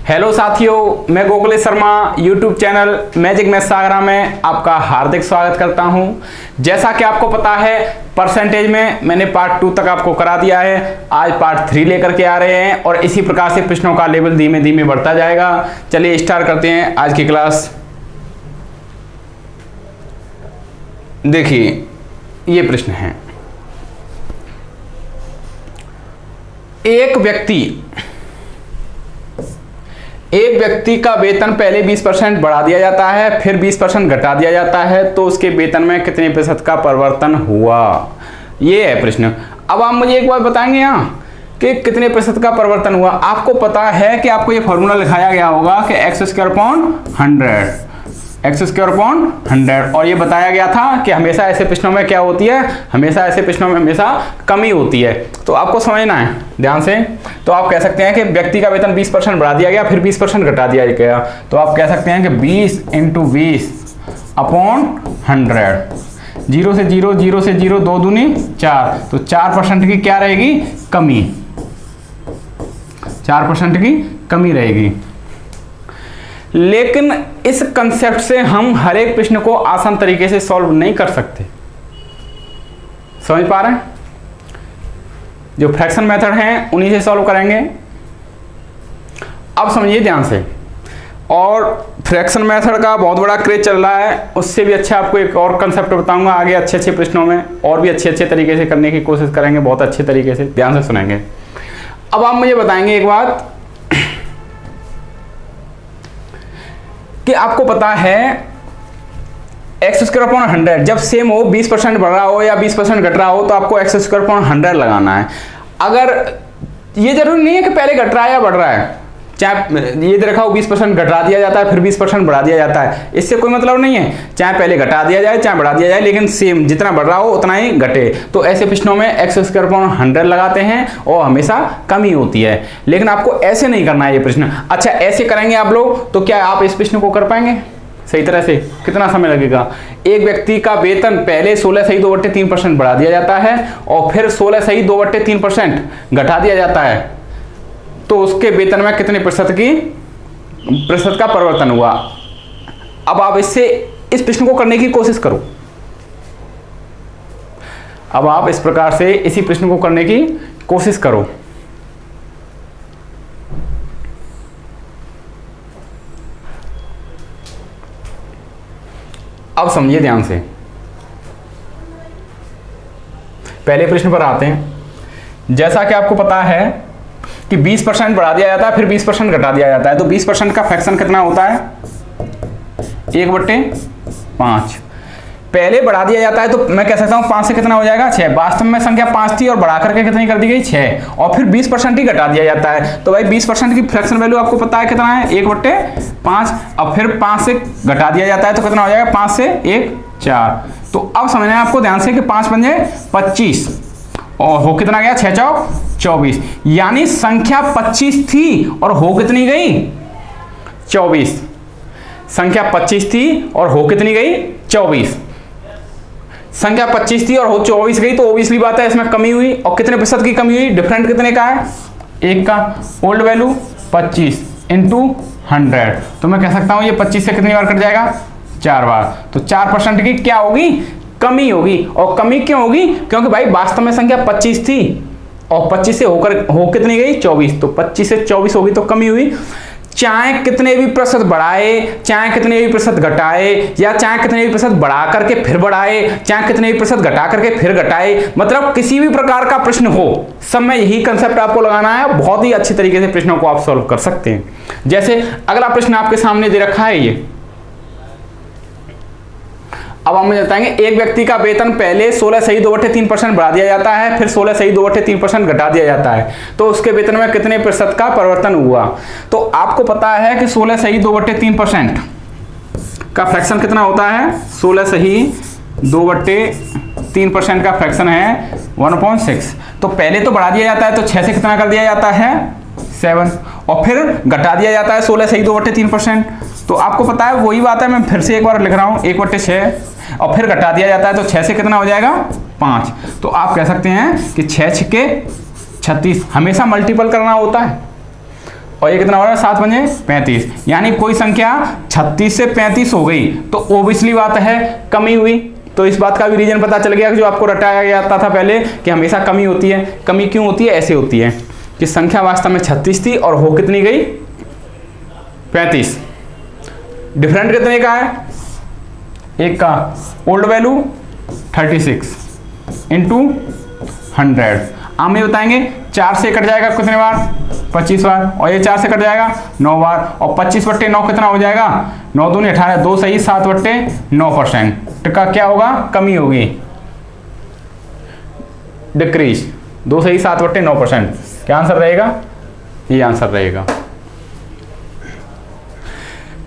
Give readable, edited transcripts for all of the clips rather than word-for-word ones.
Hello साथियों, मैं Gokulesh Sharma YouTube channel magic math सागरा में आपका हार्दिक स्वागत करता हूं। जैसा कि आपको पता है, परसेंटेज में मैंने पार्ट 2 तक आपको करा दिया है। आज पार्ट 3 लेकर के आ रहे हैं और इसी प्रकार से प्रश्नों का लेवल धीमे धीमे बढ़ता जाएगा। चलिए स्टार्ट करते हैं आज की क्लास। देखिए ये प्रश्न है, एक व्यक्ति का वेतन पहले 20% बढ़ा दिया जाता है, फिर 20% घटा दिया जाता है, तो उसके वेतन में कितने प्रतिशत का परिवर्तन हुआ? ये है प्रश्न। अब आप मुझे एक बात बताएंगे यहाँ कि कितने प्रतिशत का परिवर्तन हुआ। आपको पता है कि आपको ये फॉर्मूला लिखाया गया होगा कि x² और ये बताया गया था कि हमेशा ऐसे प्रश्नों में क्या होती है, हमेशा ऐसे प्रश्नों में हमेशा कमी होती है। तो आपको समझना है ध्यान से। तो आप कह सकते हैं कि व्यक्ति का वेतन 20% बढ़ा दिया गया, फिर 20% घटा दिया गया, तो आप कह सकते हैं कि 20 × 20/100। 0 से 0, 0 से 0, 2 दूनी 4, तो 4% की क्या रहेगी? कमी। 4% की कमी रहेगी। लेकिन इस कंसेप्ट से हम हर एक प्रश्न को आसान तरीके से सॉल्व नहीं कर सकते। समझ पा रहे हैं? जो फ्रैक्शन मेथड हैं उन्हीं से सॉल्व करेंगे। अब समझिए ध्यान से। और फ्रैक्शन मेथड का बहुत बड़ा क्रेज चल रहा है। उससे भी अच्छा आपको एक और कंसेप्ट बताऊंगा आगे अच्छे प्रश्नों में, और भी अच्छे तरीके से करने की कोशिश करेंगे, बहुत अच्छे तरीके से। ध्यान से सुनेंगे। अब आप मुझे बताएंगे एक बात कि आपको पता है x² जब सेम हो, 20% बढ़ रहा हो या 20% घट रहा हो, तो आपको x² लगाना है। अगर ये जरूरी नहीं है कि पहले घट रहा है या बढ़ रहा है, चाहे ये देखा हो 20% घटा दिया जाता है फिर 20% बढ़ा दिया जाता है, इससे कोई मतलब नहीं है। चाहे पहले घटा दिया जाए चाहे बढ़ा दिया जाए, लेकिन सेम जितना बढ़ रहा हो उतना ही घटे। तो ऐसे प्रश्नों में x² लगाते हैं और हमेशा कमी होती है। लेकिन आपको ऐसे नहीं करना है ये प्रश्न। अच्छा, ऐसे करेंगे आप लोग तो क्या आप इस प्रश्न को कर पाएंगे सही तरह से? कितना समय लगेगा? एक व्यक्ति का वेतन पहले 16/2/3% बढ़ा दिया जाता है और फिर 16/2/3% घटा दिया जाता है, तो उसके वेतन में कितने प्रतिशत का परिवर्तन हुआ? अब आप इससे इस प्रश्न को करने की कोशिश करो। अब आप इस प्रकार से इसी प्रश्न को करने की कोशिश करो। अब समझिए ध्यान से। पहले प्रश्न पर आते हैं। जैसा कि आपको पता है कि 20% बढ़ा दिया जाता है फिर 20% घटा दिया जाता है, तो 20% का फ्रैक्शन कितना होता है? 1/5। पहले बढ़ा दिया जाता है तो मैं कह सकता हूं 5 से कितना हो जाएगा? 6। वास्तव में संख्या 5 थी और बढ़ा करके कितनी कर दी गई? 6। और फिर 20% ही घटा दिया जाता है, तो भाई 20% की फ्रैक्शन वैल्यू आपको पता है कितना है? 1/5। अब फिर 5 से घटा दिया जाता है तो कितना हो जाएगा? 5 से 1 4। तो अब समझना है आपको ध्यान से कि 5 × 5 = 25 और हो कितना गया? 6 × 4 = 24। यानी संख्या 25 थी और हो कितनी गई? 24। संख्या 25 थी और हो कितनी गई? 24। संख्या 25 थी और हो 24 गई, तो ऑब्वियसली बात है इसमें कमी हुई। और कितने प्रतिशत की कमी हुई? डिफरेंट कितने का है? 1 का। ओल्ड वैल्यू 25 × 100, तो मैं कह सकता हूं ये 25 से कितनी बार कट जाएगा? 4 बार। तो 4% की क्या होगी? कमी होगी। और कमी क्यों होगी? क्योंकि भाई वास्तव में संख्या 25 थी और 25 से हो कितनी गई? 24। तो 25 से 24 होगी तो कमी हुई। चाहे कितने भी प्रतिशत बढ़ाए, चाहे कितने भी प्रतिशत घटाए, या चाहे कितने भी प्रतिशत बढ़ा करके फिर बढ़ाए, चाहे कितने भी प्रतिशत घटा करके फिर घटाए, मतलब किसी भी प्रकार का प्रश्न हो, सब में यही कंसेप्ट आपको लगाना है। बहुत ही अच्छी तरीके से प्रश्नों को आप सॉल्व कर सकते हैं। जैसे अगला प्रश्न आपके सामने दे रखा है ये। अब हम मुझे बताएंगे, एक व्यक्ति का वेतन पहले 16/2/3% बढ़ा दिया जाता है, फिर 16/2/3% घटा दिया जाता है, तो उसके वेतन में कितने प्रतिशत का परिवर्तन हुआ? तो आपको पता है कि 16/2/3% का फ्रैक्शन कितना होता है? 16/2/3% का फ्रैक्शन है 1/6। तो पहले तो बढ़ा दिया जाता है तो 6 से कितना कर दिया जाता है? 7। और फिर घटा दिया जाता है 16/2/3%। तो आपको पता है वही बात है, मैं फिर से एक बार लिख रहा हूं, 1/6 और फिर घटा दिया जाता है तो 6 से कितना हो जाएगा? 5। तो आप कह सकते हैं कि 6 × 6 = 36। हमेशा मल्टीपल करना होता है। और ये कितना हो रहा है 7 पंजे 35, यानी कोई संख्या 36 से 35 हो गई तो ओबियसली बात है कमी हुई। तो इस बात का भी रीजन पता चल गया कि जो आपको रटाया जाता था पहले कि हमेशा कमी होती है। कमी क्यों होती है? ऐसे होती है कि संख्या वास्तव में 36 थी और हो कितनी गई 35। डिफरेंट कितने का है? एक का ओल्ड वैल्यू 36 इंटू 100। हम ये बताएंगे 4 से कट जाएगा कितने बार? 25 बार। और ये 4 से कट जाएगा 9 बार। और 25/9 कितना हो जाएगा? 9 दूनी 18, 2 सही 7/9%। का क्या होगा? कमी होगी, डिक्रीज। 2 सही 7/9%। क्या आंसर रहेगा? ये आंसर रहेगा।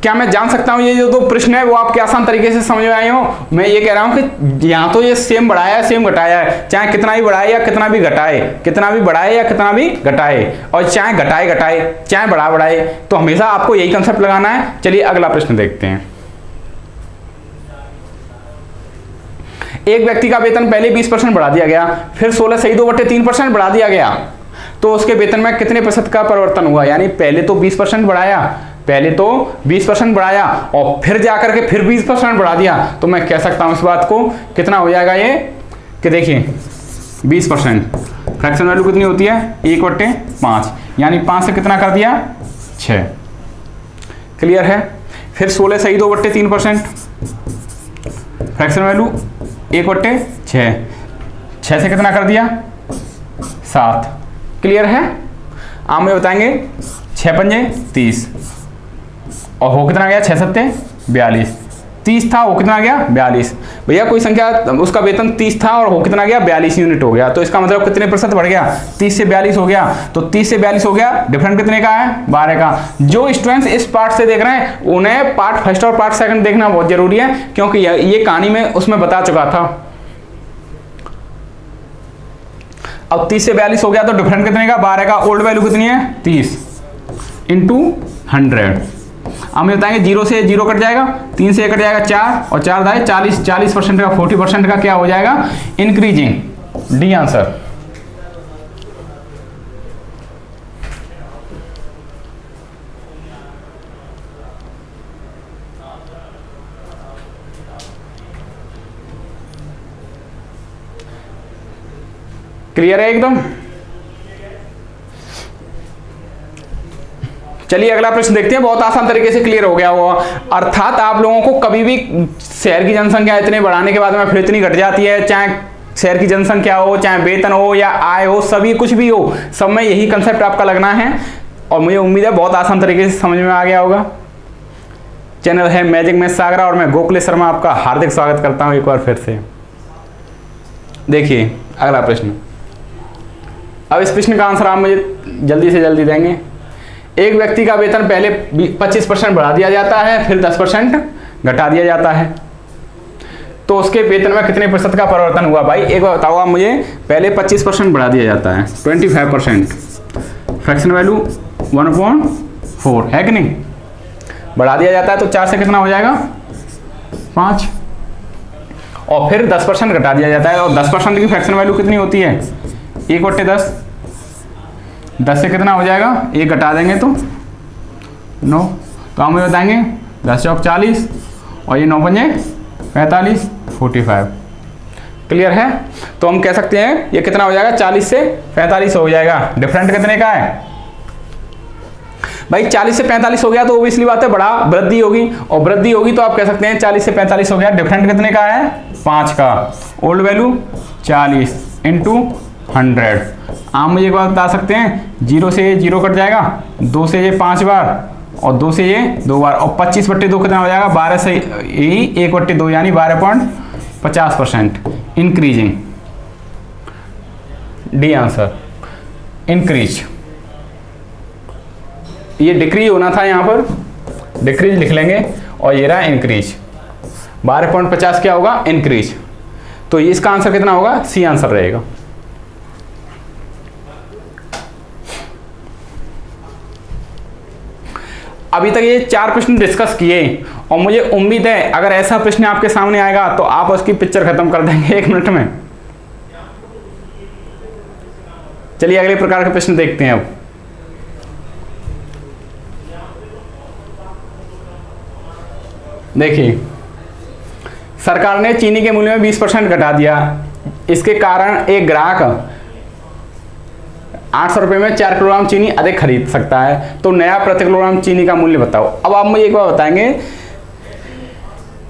क्या मैं जान सकता हूं ये जो दो प्रश्न है वो आपके आसान तरीके से समझ में आए हो? मैं ये कह रहा हूं कि यहाँ तो ये सेम बढ़ाया है सेम घटाया है, चाहे कितना भी बढ़ाए या कितना भी घटाए, कितना भी बढ़ाए या कितना भी घटाए, और चाहे घटाए चाहे बढ़ाए, तो हमेशा आपको यही कंसेप्ट लगाना है। चलिए अगला प्रश्न देखते हैं। एक व्यक्ति का वेतन पहले 20% बढ़ा दिया गया, फिर 16 सही 2/3% बढ़ा दिया गया, तो उसके वेतन में कितने प्रतिशत का परिवर्तन हुआ? यानी पहले तो 20% बढ़ाया, पहले तो 20% बढ़ाया और फिर जाकर के फिर 20% बढ़ा दिया, तो मैं कह सकता हूं इस बात को कितना हो जाएगा ये कि देखिए 20% फ्रैक्शन वैल्यू कितनी होती है? 1/5, यानी 5 से कितना कर दिया? 6। क्लियर है? फिर 16 सही 2/3% फ्रैक्शन वैल्यू 1/6, 6 से कितना कर दिया? 7। क्लियर है? आप में बताएंगे 6 पंजे 30 और हो कितना गया? 6 सत्ते 42। 30 था, हो कितना गया? 42। भैया कोई संख्या उसका वेतन 30 था और हो कितना गया? 42 यूनिट हो गया, तो इसका मतलब कितने प्रतिशत बढ़ गया? 30 से 42 हो गया, तो 30 से 42 हो गया। डिफरेंट कितने का है? 12 का। जो स्टूडेंट्स इस पार्ट से देख रहे हैं उन्हें पार्ट फर्स्ट और पार्ट सेकंड देखना बहुत जरूरी है, क्योंकि ये कहानी में उसमें बता चुका था। अब 30 से 42 हो गया तो डिफरेंट कितने का? 12 का। ओल्ड वैल्यू कितनी है? 30 इंटू 100। हम बताएंगे 0 से 0 कट जाएगा, 3 से कट जाएगा 4 और 4 दाए 40, 40% का 40% का क्या हो जाएगा? इंक्रीजिंग। D answer. क्लियर है एकदम? चलिए अगला प्रश्न देखते हैं। बहुत आसान तरीके से क्लियर हो गया हुआ। अर्थात आप लोगों को कभी भी शहर की जनसंख्या इतने बढ़ाने के बाद में फिर इतनी घट जाती है, चाहे शहर की जनसंख्या हो, चाहे वेतन हो या आय हो, सभी कुछ भी हो, सब में यही कंसेप्ट आपका लगना है। और मुझे उम्मीद है बहुत आसान तरीके से समझ में आ गया होगा। चैनल है मैजिक मैथ सागरा और मैं गोकुलेश शर्मा आपका हार्दिक स्वागत करता हूं एक बार फिर से। देखिए अगला प्रश्न। अब इस प्रश्न का आंसर आप मुझे जल्दी से जल्दी देंगे। एक व्यक्ति का वेतन पहले 25% बढ़ा दिया जाता है, फिर 10% घटा दिया जाता है, तो उसके वेतन में कितने प्रतिशत का परिवर्तन हुआ? भाई एक बार बताओ आप मुझे। पहले 25% बढ़ा दिया जाता है, 25%, फ्रैक्शन वैल्यू 1/4 है कि नहीं? बढ़ा दिया जाता है तो 4 से कितना हो जाएगा? 5। और फिर 10% घटा दिया जाता है, और 10% की फ्रैक्शन वैल्यू कितनी होती है? 1/10। 10 से कितना हो जाएगा? 1 घटा देंगे तो 9। तो हम ये बताएंगे 10 चौक 40 और ये 9 पंजे 45, 45। क्लियर है? तो हम कह सकते हैं ये कितना हो जाएगा? 40 से 45 हो जाएगा। डिफरेंट कितने का है? भाई 40 से 45 हो गया तो ओबियसली बात है बड़ा वृद्धि होगी, और वृद्धि होगी तो आप कह सकते हैं 40 से 45 हो गया। डिफरेंट कितने का है? 5 का। Old value 40 into 100। आप मुझे एक बात बता सकते हैं, 0 से ये 0 कट जाएगा, 2 से ये 5 बार और 2 से ये 2 बार, और 25/2 कितना हो जाएगा? 12 से यही 1/2 यानी 12.50% इंक्रीजिंग। D answer increase. ये डिक्रीज होना था, यहाँ पर डिक्रीज लिख लेंगे और ये रहा इंक्रीज। 12.50 क्या होगा? इंक्रीज। तो इसका आंसर कितना होगा? सी आंसर रहेगा। अभी तक ये 4 प्रश्न डिस्कस किए और मुझे उम्मीद है अगर ऐसा प्रश्न आपके सामने आएगा तो आप उसकी पिक्चर खत्म कर देंगे 1 मिनट में। चलिए अगले प्रकार के प्रश्न देखते हैं। अब देखिए सरकार ने चीनी के मूल्य में 20% घटा दिया, इसके कारण एक ग्राहक 800 रुपये में 4 किलोग्राम चीनी अधिक खरीद सकता है। तो नया प्रति किलोग्राम चीनी का मूल्य बताओ। अब आप मुझे एक बार बताएंगे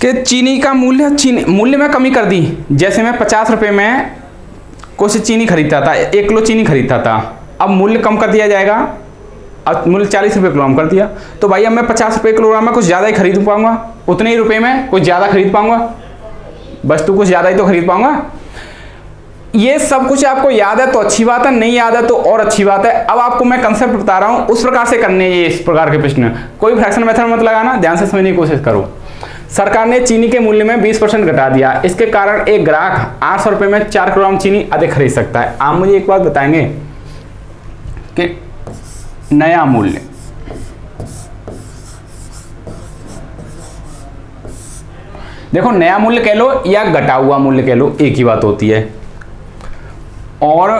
कि चीनी का मूल्य में कमी कर दी। जैसे मैं 50 रुपये में कुछ चीनी खरीदता था, 1 किलो चीनी खरीदता था, अब मूल्य कम कर दिया जाएगा, अब मूल्य 40 रुपये किलोग्राम कर दिया। तो भाई अब मैं 50 रुपये किलोग्राम में कुछ ज़्यादा ही खरीद पाऊंगा, उतने ही रुपये में कुछ ज़्यादा खरीद पाऊंगा, वस्तु कुछ ज़्यादा ही तो खरीद पाऊंगा। ये सब कुछ आपको याद है तो अच्छी बात है, नहीं याद है तो और अच्छी बात है। अब आपको मैं कंसेप्ट बता रहा हूँ, उस प्रकार से करने ये इस प्रकार के प्रश्न। कोई फ्रैक्शन मेथड मत लगाना, ध्यान से समझने की कोशिश करो। सरकार ने चीनी के मूल्य में 20% घटा दिया, इसके कारण एक ग्राहक 800 रुपये में 4 किलोग्राम चीनी अधिक खरीद सकता है। आप मुझे एक बात बताएंगे कि नया मूल्य, देखो नया मूल्य कह लो या घटा हुआ मूल्य कह लो, एक ही बात होती है। और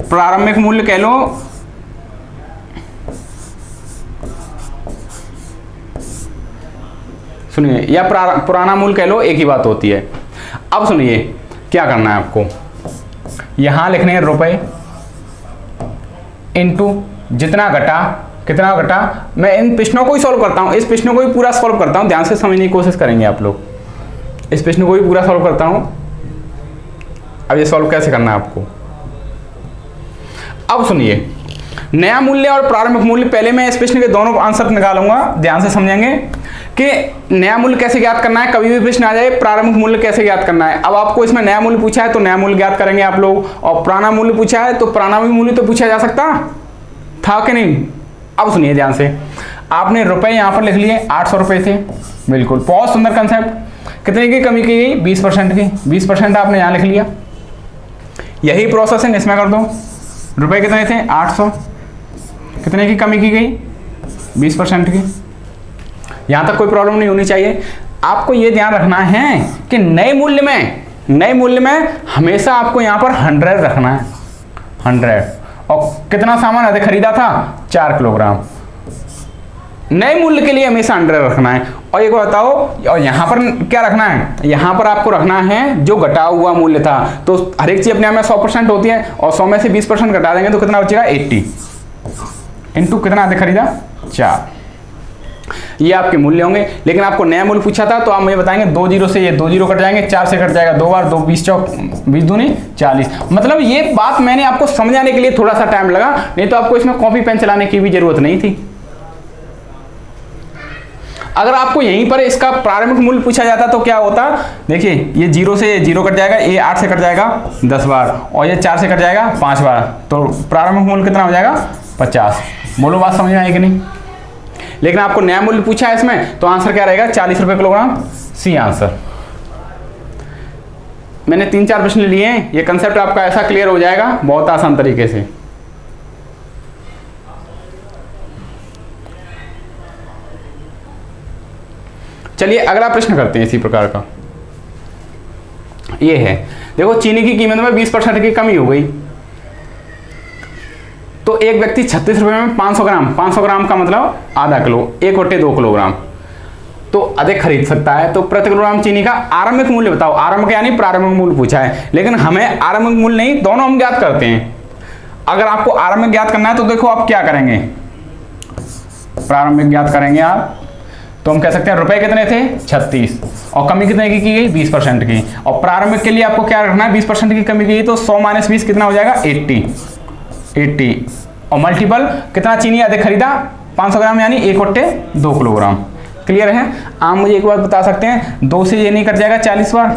प्रारंभिक मूल्य कह लो सुनिए, या पुराना मूल्य कह लो, एक ही बात होती है। अब सुनिए क्या करना है आपको, यहां लिखने हैं रुपए इनटू जितना घटा कितना घटा। मैं इन प्रश्नों को ही सॉल्व करता हूं, इस प्रश्नों को ही पूरा सॉल्व करता हूं, ध्यान से समझने की कोशिश करेंगे आप लोग। इस प्रश्न को भी पूरा सॉल्व करता हूं। अब ये सॉल्व कैसे करना है आपको, अब सुनिए। नया मूल्य और प्रारंभिक मूल्य, पहले मैं इस प्रश्न के दोनों आंसर निकालूंगा, ध्यान से समझेंगे कि नया मूल्य कैसे ज्ञात करना है। कभी भी प्रश्न आ जाए प्रारंभिक मूल्य कैसे ज्ञात करना है। अब आपको इसमें नया मूल्य पूछा है तो नया मूल्य ज्ञात करेंगे आप लोग, और पुराना मूल्य पूछा है तो पुराना मूल्य तो पूछा जा सकता था कि नहीं। अब सुनिए ध्यान से, आपने रुपए यहां पर लिख लिए 800 रुपये थे, बिल्कुल बहुत सुंदर कंसेप्ट। कितने की कमी की गई, 20% की, 20% आपने यहां लिख लिया। यही प्रोसेसिंग इसमें कर दो। रुपए कितने थे 800, कितने की कमी की गई 20% की। यहां तक कोई प्रॉब्लम नहीं होनी चाहिए। आपको यह ध्यान रखना है कि नए मूल्य में हमेशा आपको यहां पर 100 रखना है, 100। और कितना सामान अधिक खरीदा था 4 किलोग्राम, नए मूल्य के लिए हमेशा 100 रखना है। और एक बताओ, और यहां पर क्या रखना है, यहां पर आपको रखना है जो घटा हुआ मूल्य था। तो हर एक चीज अपने आप में 100% होती है, और 100 में से 20% घटा देंगे तो कितना बचेगा 80 इंटू कितना अधिक खरीदा 4। ये आपके मूल्य होंगे। लेकिन आपको नया मूल्य पूछा था तो आप मुझे बताएंगे 2 जीरो से ये 2 जीरो कट जाएंगे, 4 से कट जाएगा 2 बार, 2 20 चौक 20 दूनी 40। मतलब ये बात मैंने आपको समझाने के लिए थोड़ा सा टाइम लगा, नहीं तो आपको इसमें कॉपी पेन चलाने की भी जरूरत नहीं थी। अगर आपको यहीं पर इसका प्रारंभिक मूल्य पूछा जाता तो क्या होता, देखिए ये 0 से 0 कट जाएगा, ये 8 से कट जाएगा 10 बार, और ये 4 से कट जाएगा 5 बार, तो प्रारंभिक मूल्य कितना हो जाएगा 50। बोलो बात समझ में आई कि नहीं। लेकिन आपको नया मूल्य पूछा है इसमें, तो आंसर क्या रहेगा 40 रुपये किलोग्राम, सी आंसर। मैंने 3-4 प्रश्न लिए हैं, ये कंसेप्ट आपका ऐसा क्लियर हो जाएगा बहुत आसान तरीके से। चलिए अगला प्रश्न करते हैं इसी प्रकार का। ये है, देखो चीनी की कीमत में 20% की कमी हो गई, तो एक व्यक्ति 36 रुपये में 500 ग्राम का मतलब आधा किलो, 1/2 किलोग्राम तो अधिक खरीद सकता है। तो प्रति किलोग्राम चीनी का आरंभिक मूल्य बताओ। आरंभिक यानी प्रारंभिक मूल्य पूछा है, लेकिन हमें आरंभिक मूल्य नहीं, दोनों हम ज्ञात करते हैं। अगर आपको आरंभिक ज्ञात करना है तो देखो आप क्या करेंगे, प्रारंभिक ज्ञात करेंगे आप, तो हम कह सकते हैं रुपए कितने थे 36, और कमी कितने की गई 20% की। और प्रारंभिक के लिए आपको क्या रखना है, 20% की कमी की गई, तो 100 - 20 कितना हो जाएगा 80। और मल्टीपल कितना चीनी अधिक खरीदा 500 ग्राम यानी 1/2 किलोग्राम। क्लियर है। आप मुझे एक बात बता सकते हैं, 2 से ये नहीं कट जाएगा 40 बार,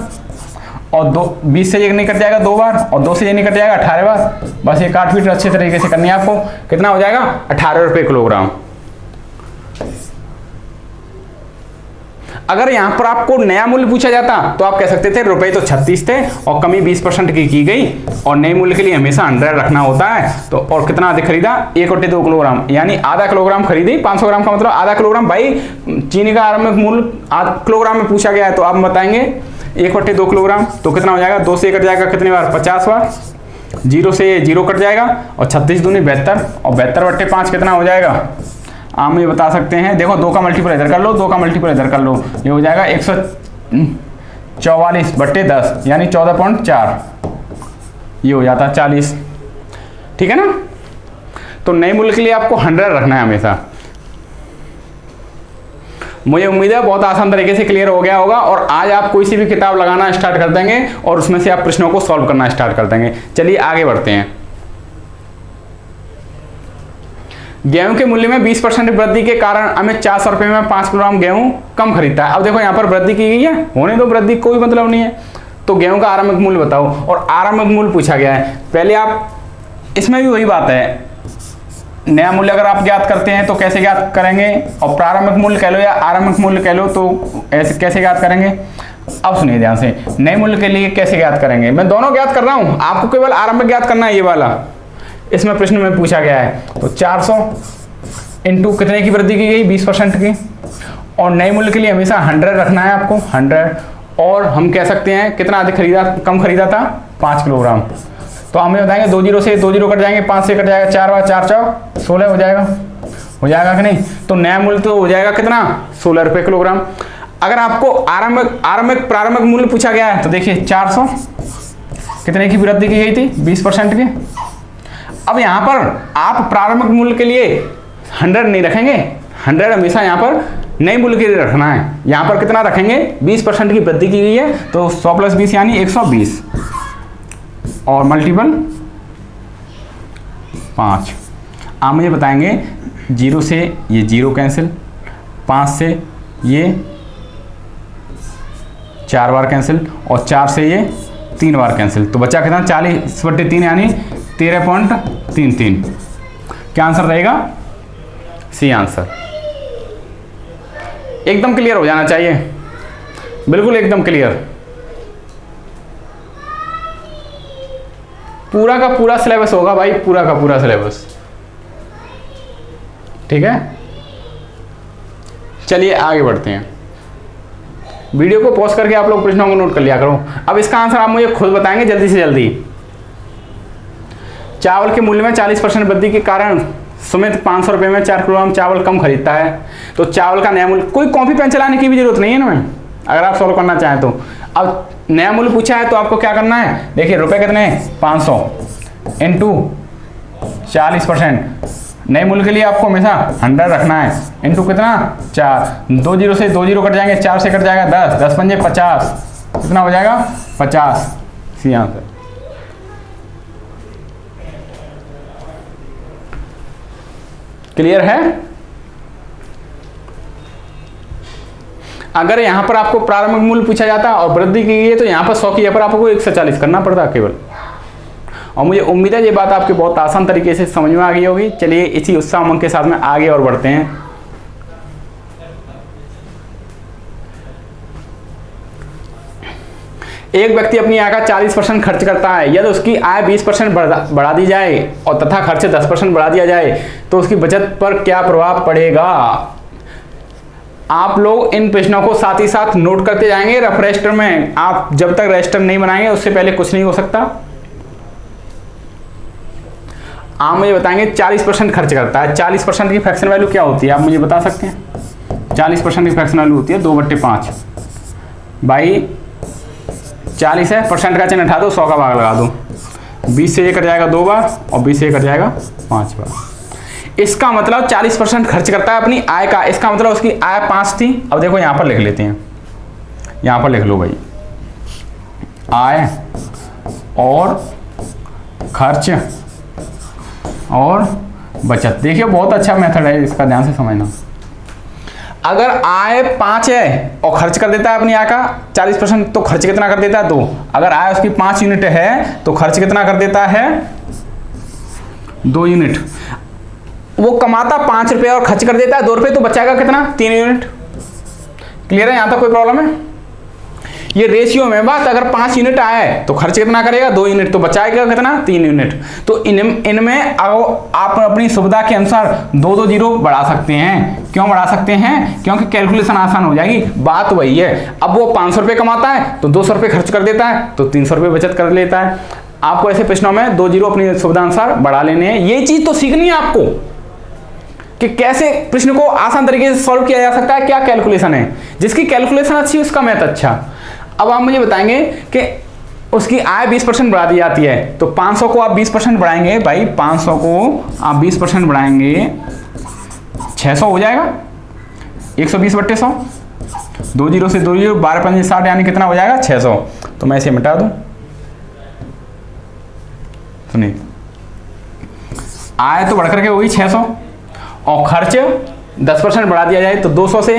और 20 से ये नहीं कट जाएगा 2 बार, और 2 से ये नहीं कट जाएगा 18 बार। बस ये काट पीट अच्छे तरीके से करनी है आपको। कितना हो जाएगा 18 रुपये किलोग्राम। अगर यहां पर आपको नया मूल्य पूछा जाता तो आप कह सकते थे रुपए तो 36 थे और कमी 20% की गई, और नए मूल्य के लिए हमेशा 100 रखना होता है। तो और कितना अधिक खरीदा 1/2 किलोग्राम, यानी आधा किलोग्राम खरीदी। 500 ग्राम का मतलब आधा किलोग्राम। भाई चीनी का आरंभिक मूल्य आधा किलोग्राम में पूछा गया है, तो आप बताएंगे 1/2 किलोग्राम, तो कितना हो जाएगा 2 से कट जाएगा कितनी बार 50 बार, 0 से 0 कट जाएगा, और 36 दूनी 72, और 72/5 कितना हो जाएगा आप मुझे बता सकते हैं, देखो 2 का मल्टीपल इधर कर लो, 2 का मल्टीपल इधर कर लो, ये हो जाएगा 144/10 यानी 14.4, ये हो जाता है 40। ठीक है ना। तो नए मूल्य के लिए आपको 100 रखना है हमेशा। मुझे उम्मीद है बहुत आसान तरीके से क्लियर हो गया होगा, और आज आप कोई सी भी किताब लगाना स्टार्ट कर देंगे और उसमें से आप प्रश्नों को सॉल्व करना स्टार्ट कर देंगे। चलिए आगे बढ़ते हैं। गेहूं के मूल्य में 20% वृद्धि के कारण हमें 400 रुपये में 5 किलोग्राम गेहूं कम खरीदता है। अब देखो यहाँ पर वृद्धि की गई है, होने दो, वृद्धि कोई मतलब नहीं है। तो गेहूं का आरंभिक मूल्य बताओ, और आरंभिक मूल्य पूछा गया है। पहले आप, इसमें भी वही बात है, नया मूल्य अगर आप ज्ञात करते हैं तो कैसे ज्ञात करेंगे, और प्रारंभिक मूल्य कह लो या आरंभिक मूल्य कह लो तो ऐसे कैसे ज्ञात करेंगे। अब सुनिए ध्यान से, नए मूल्य के लिए कैसे ज्ञात करेंगे, मैं दोनों ज्ञात कर रहा हूं, आपको केवल आरंभिक ज्ञात करना है, ये वाला इसमें प्रश्न में पूछा गया है। तो 400 इंटू कितने की वृद्धि की गई, 20% की, और नए मूल्य के लिए हमेशा 100 रखना है आपको, 100, और हम कह सकते हैं कितना अधिक खरीदा, कम खरीदा था, 5 किलोग्राम। तो हमें बताएंगे 2 जीरो से 2 जीरो कट जाएंगे, 5 से कट जाएगा, 4 बार 4 चौक 16 हो जाएगा कि नहीं। तो नया मूल्य तो हो जाएगा कितना, 16 रुपये किलोग्राम। अगर आपको आरंभिक प्रारंभिक मूल्य पूछा गया है तो देखिए 400 कितने की वृद्धि की गई थी, 20% की। अब यहाँ पर आप प्रारंभिक मूल्य के लिए 100 नहीं रखेंगे, 100 हमेशा यहाँ पर नए मूल्य के लिए रखना है। यहाँ पर कितना रखेंगे, 20% की वृद्धि की गई है, तो 100 + 20 यानी 120, और मल्टीपल 5। आप मुझे बताएंगे 0 से ये 0 कैंसिल, 5 से ये 4 बार कैंसिल, और 4 से ये 3 बार कैंसिल, तो बचा कितना, 40/3 यानी 13.33। क्या आंसर रहेगा, सी आंसर। एकदम क्लियर हो जाना चाहिए, बिल्कुल एकदम क्लियर। पूरा का पूरा सिलेबस होगा भाई, पूरा का पूरा सिलेबस। ठीक है, चलिए आगे बढ़ते हैं। वीडियो को पॉज करके आप लोग प्रश्नों को नोट कर लिया करो। अब इसका आंसर आप मुझे खुद बताएंगे जल्दी से जल्दी। चावल के मूल्य में 40% वृद्धि के कारण सुमित 500 रुपये में 4 किलोग्राम चावल कम खरीदता है। तो चावल का नया मूल्य, कोई कॉपी पेन चलाने की भी जरूरत नहीं है ना मैम, अगर आप सॉल्व करना चाहें तो। अब नया मूल्य पूछा है तो आपको क्या करना है, देखिए रुपए कितने, 500 इंटू 40%। नए मूल्य के लिए आपको हमेशा 100 रखना है, इंटू कितना, 4। 2 जीरो से 2 जीरो कट जाएंगे, 4 से कट जाएगा 10, 10 पंजे 50, कितना हो जाएगा, 50। C answer. क्लियर है। अगर यहां पर आपको प्रारंभिक मूल्य पूछा जाता और वृद्धि की गई है तो यहां पर 100 की जगह पर आपको 140 करना पड़ता केवल। और मुझे उम्मीद है ये बात आपके बहुत आसान तरीके से समझ में आ गई होगी। चलिए इसी उत्साह उमंग के साथ में आगे और बढ़ते हैं। एक व्यक्ति अपनी आय का 40% खर्च करता है। यदि उसकी आय 20% बढ़ा दी जाए और तथा खर्च 10% बढ़ा दिया जाए तो उसकी बचत पर क्या प्रभाव पड़ेगा। आप लोग इन प्रश्नों को साथ ही साथ नोट करते जाएंगे रफ रजिस्टर में। आप जब तक रजिस्टर नहीं बनाएंगे उससे पहले कुछ नहीं हो सकता। आप मुझे बताएंगे 40% खर्च करता है, 40% की फ्रैक्शन वैल्यू क्या होती है आप मुझे बता सकते हैं। 40% की फ्रैक्शन वैल्यू होती है 2/5 भाई 40 है, परसेंट का चिन्ह हटा दो, 100 का भाग लगा दो। 20 से ये कट जाएगा 2 बार और 20 से ये कट जाएगा 5 बार। इसका मतलब 40% खर्च करता है अपनी आय का। इसका मतलब उसकी आय 5 थी। अब देखो यहां पर लिख लेते हैं, यहां पर लिख लो भाई आय और खर्च और बचत। देखिए बहुत अच्छा मेथड है, इसका ध्यान से समझना। अगर आय 5 है और खर्च कर देता है अपनी आय का 40%, तो खर्च कितना कर देता है 2। अगर आय उसकी 5 यूनिट है तो खर्च कितना कर देता है 2 यूनिट। वो कमाता 5 रुपए और खर्च कर देता है 2 रुपए, तो बचाएगा कितना 3 यूनिट। क्लियर है, यहां तक कोई प्रॉब्लम है। ये रेशियो में बात, अगर 5 यूनिट आए तो खर्च कितना करेगा 2 यूनिट, तो बचाएगा कितना 3 यूनिट। तो इनमें आप अपनी सुविधा के अनुसार 2-2 जीरो बढ़ा सकते हैं। क्यों बढ़ा सकते हैं, क्योंकि कैलकुलेशन आसान हो जाएगी। बात वही है। अब वो 500 रुपये कमाता है तो 200 रुपये खर्च कर देता है तो 300 रुपये बचत कर लेता है। आपको ऐसे प्रश्नों में 2 जीरो अपनी सुविधा अनुसार बढ़ा लेने हैं। ये चीज तो सीखनी है आपको कि कैसे प्रश्न को आसान तरीके से सॉल्व किया जा सकता है, क्या कैलकुलेशन है। जिसकी कैलकुलेशन अच्छी उसका मैथ अच्छा। अब आप मुझे बताएंगे कि उसकी आय 20% बढ़ा दी जाती है, तो 500 को आप 20% बढ़ाएंगे भाई, 500 को आप 20% बढ़ाएंगे 600 हो जाएगा, 120/100, 2 जीरो से 2 जीरो, 12 5 60 यानी कितना हो जाएगा 600। तो मैं इसे मिटा दूं, सुनिए आय तो बढ़कर के वही 600 और खर्च 10% बढ़ा दिया जाए तो 200 से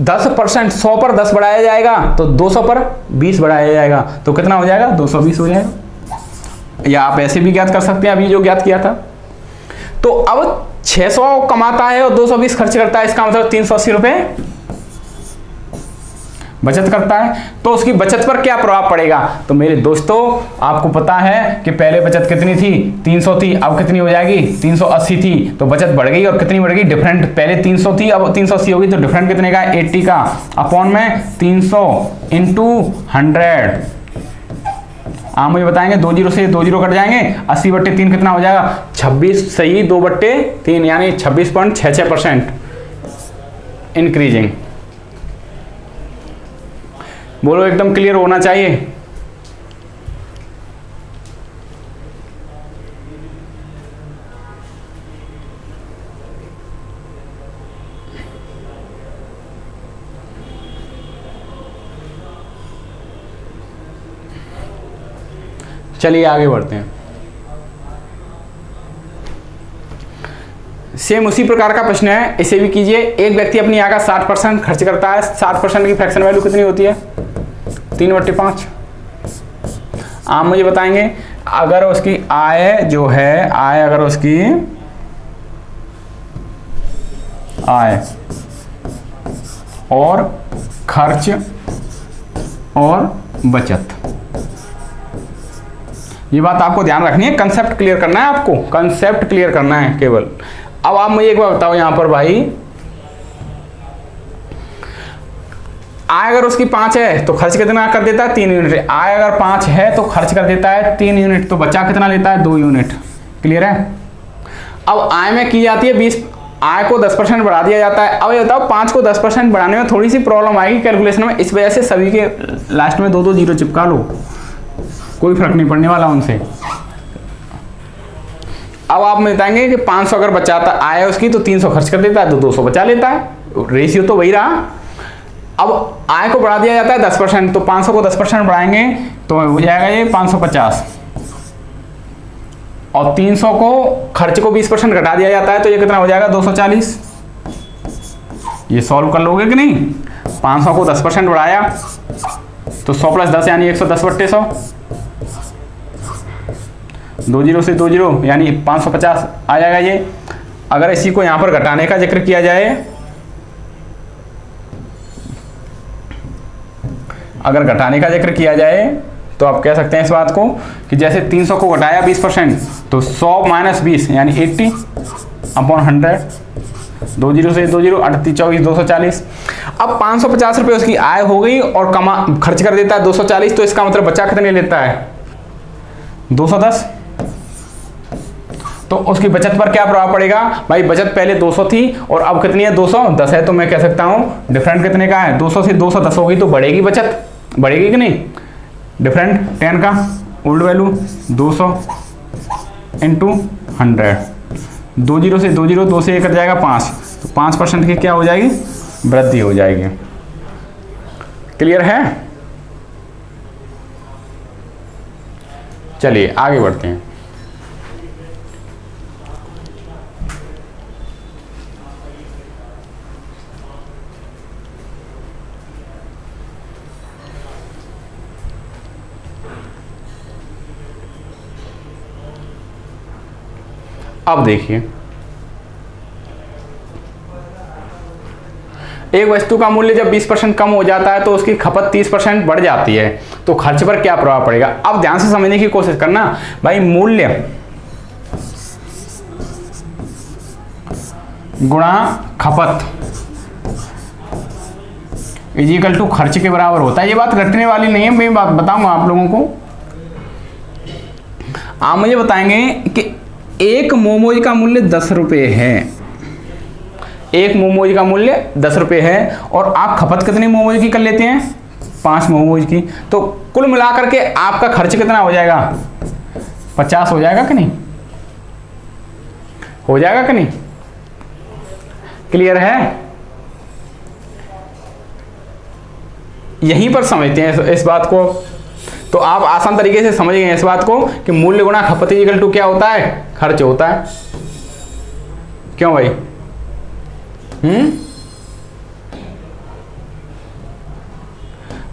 10%, 100 पर 10 बढ़ाया जाएगा तो 200 पर 20 बढ़ाया जाएगा, तो कितना हो जाएगा 220 हो जाएगा। या आप ऐसे भी ज्ञात कर सकते हैं अभी जो ज्ञात किया था। तो अब 600 कमाता है और 220 खर्च करता है, इसका मतलब 380 रुपए बचत करता है। तो उसकी बचत पर क्या प्रभाव पड़ेगा? तो मेरे दोस्तों आपको पता है कि पहले बचत कितनी थी 300 थी, अब कितनी हो जाएगी 380 थी, तो बचत बढ़ गई और कितनी बढ़ गई डिफरेंट, पहले 300 थी अब 380 होगी, तो डिफरेंट कितने का 80 का अपॉन में 300 इंटू 100। आप मुझे बताएंगे 2 जीरो से 2 जीरो कट जाएंगे, 80/3 कितना हो जाएगा 26, सही 2/3 यानी 26.66% इंक्रीजिंग। बोलो एकदम क्लियर होना चाहिए। चलिए आगे बढ़ते हैं। सेम उसी प्रकार का प्रश्न है, इसे भी कीजिए। एक व्यक्ति अपनी आय का 60% खर्च करता है, 60% की फ्रैक्शन वैल्यू कितनी होती है 3/5। आप मुझे बताएंगे अगर उसकी आय जो है, अगर उसकी आय और खर्च और बचत, ये बात आपको ध्यान रखनी है, कंसेप्ट क्लियर करना है आपको, कंसेप्ट क्लियर करना है केवल। अब आप मुझे एक बार बताओ यहां पर भाई, आय अगर उसकी 5 है तो खर्च कितना कर देता है 3 यूनिट। आय अगर 5 है तो खर्च कर देता है 3 यूनिट, तो बचा कितना लेता है 2 यूनिट। क्लियर है। अब आय में की जाती है 20, आय को 10% बढ़ा दिया जाता है। अब ये बताओ 5 को 10% बढ़ाने में थोड़ी सी प्रॉब्लम आएगी कैलकुलेशन में, इस वजह से सभी के लास्ट में 2-2 जीरो चिपका लो, कोई फर्क नहीं पड़ने वाला उनसे। अब आप मुझे बताएंगे कि 500 अगर बचाता आय उसकी तो 300 खर्च कर देता है तो 200 बचा लेता है, रेशियो तो वही रहा। अब आय को बढ़ा दिया जाता है 10%, तो 500 को 10% बढ़ाएंगे तो हो जाएगा ये 550, और 300 को खर्च को 20% घटा दिया जाता है तो ये कितना हो जाएगा 240। ये सॉल्व कर लोगे कि नहीं। 500 को 10% बढ़ाया तो 100 + 10 यानी 110/100, 2 जीरो से 2 जीरो यानी 550 आ जाएगा ये। अगर इसी को यहां पर घटाने का जिक्र किया जाए, अगर घटाने का जिक्र किया जाए तो आप कह सकते हैं इस बात को कि जैसे 300 को घटाया 20% तो 100 - 20 यानी 80/100, 2 जीरो से 2 जीरो 38 24 240। अब 550 रुपये उसकी आय हो गई और खर्च कर देता है 240, तो इसका मतलब बचा कितने लेता है 210। तो उसकी बचत पर क्या प्रभाव पड़ेगा भाई, बचत पहले 200 थी और अब कितनी है 210 है, तो मैं कह सकता हूं डिफरेंट कितने का है 200 से 210 होगी, तो बढ़ेगी बचत, बढ़ेगी कि नहीं। डिफरेंट 10 का ओल्ड वैल्यू 200 इंटू 100, 2 जीरो से 2 जीरो 2 से 1 कट जाएगा 5, तो 5% की क्या हो जाएगी वृद्धि हो जाएगी। क्लियर है। चलिए आगे बढ़ते हैं। अब देखिए, एक वस्तु का मूल्य जब 20% कम हो जाता है तो उसकी खपत 30% बढ़ जाती है, तो खर्च पर क्या प्रभाव पड़ेगा। अब ध्यान से समझने की कोशिश करना भाई, मूल्य गुणा खपत इक्वल टू खर्च के बराबर होता है। ये बात रटने वाली नहीं है, मैं बात बताऊंगा आप लोगों को। आप मुझे बताएंगे कि एक मोमोज का मूल्य 10 रुपये है, एक मोमोज का मूल्य 10 रुपये है और आप खपत कितनी मोमोज की कर लेते हैं, 5 मोमोज की, तो कुल मिलाकर के आपका खर्च कितना हो जाएगा, 50 हो जाएगा कि नहीं, हो जाएगा कि नहीं, क्लियर है। यहीं पर समझते हैं इस बात को, तो आप आसान तरीके से समझ गए इस बात को कि मूल्य गुणा खपत इक्वल टू क्या होता है, खर्च होता है। क्यों भाई,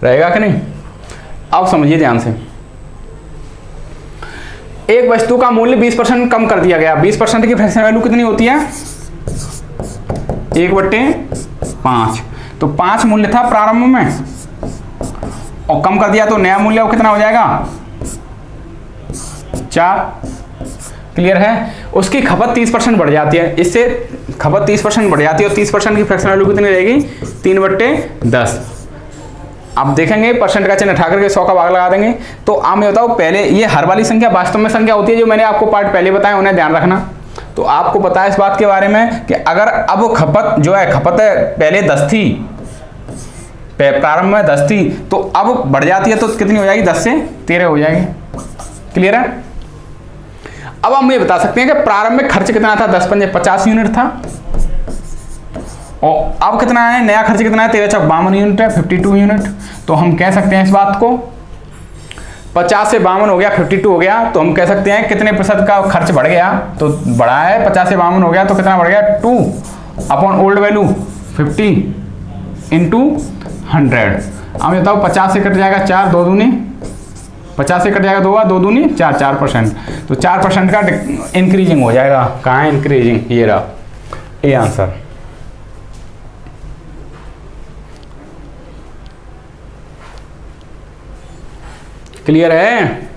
रहेगा कि नहीं। अब समझिए ध्यान से, एक वस्तु का मूल्य 20% कम कर दिया गया, 20% की फ्रैक्शन वैल्यू कितनी होती है, 1/5। तो 5 मूल्य था प्रारंभ में और कम कर दिया तो नया मूल्य वो कितना हो जाएगा, 4। क्लियर है। उसकी खपत 30% बढ़ जाती है, इससे खपत 30% बढ़ जाती है और 30% की फ्रैक्शन वैल्यू कितनी रहेगी, 3/10। अब देखेंगे परसेंट का चिन्ह उठा करके 100 का भाग लगा देंगे। तो आप मैं बताओ, पहले ये हर वाली संख्या वास्तव में संख्या होती है, जो मैंने आपको पार्ट पहले बताया उन्हें ध्यान रखना। तो आपको पता है इस बात के बारे में कि अगर अब खपत जो है, खपत पहले 10 थी, प्रारंभ में 10 थी, तो अब बढ़ जाती है तो कितनी हो जाएगी, 10 से 13 हो जाएगी। क्लियर है। अब हम ये बता सकते हैं कि प्रारंभ में खर्च कितना था, 10×5 50 यूनिट था, और अब कितना है, नया खर्च कितना है, 13×4 52 यूनिट है, 52 यूनिट। तो हम कह सकते हैं इस बात को, 50 से 52 हो गया, 52 हो गया, तो हम कह सकते हैं कितने प्रतिशत का खर्च बढ़ गया, तो बढ़ा है, 50 से 52 हो गया तो कितना बढ़ गया, 2 ओल्ड वैल्यू 50 × 100। अब बताओ 50 से कट जाएगा 4, 2 दूनी 50 से कट जाएगा 2 2 दूनी 4, 4%। तो 4% का इंक्रीजिंग हो जाएगा। कहाँ है इंक्रीजिंग, ये रहा, ये आंसर। क्लियर है।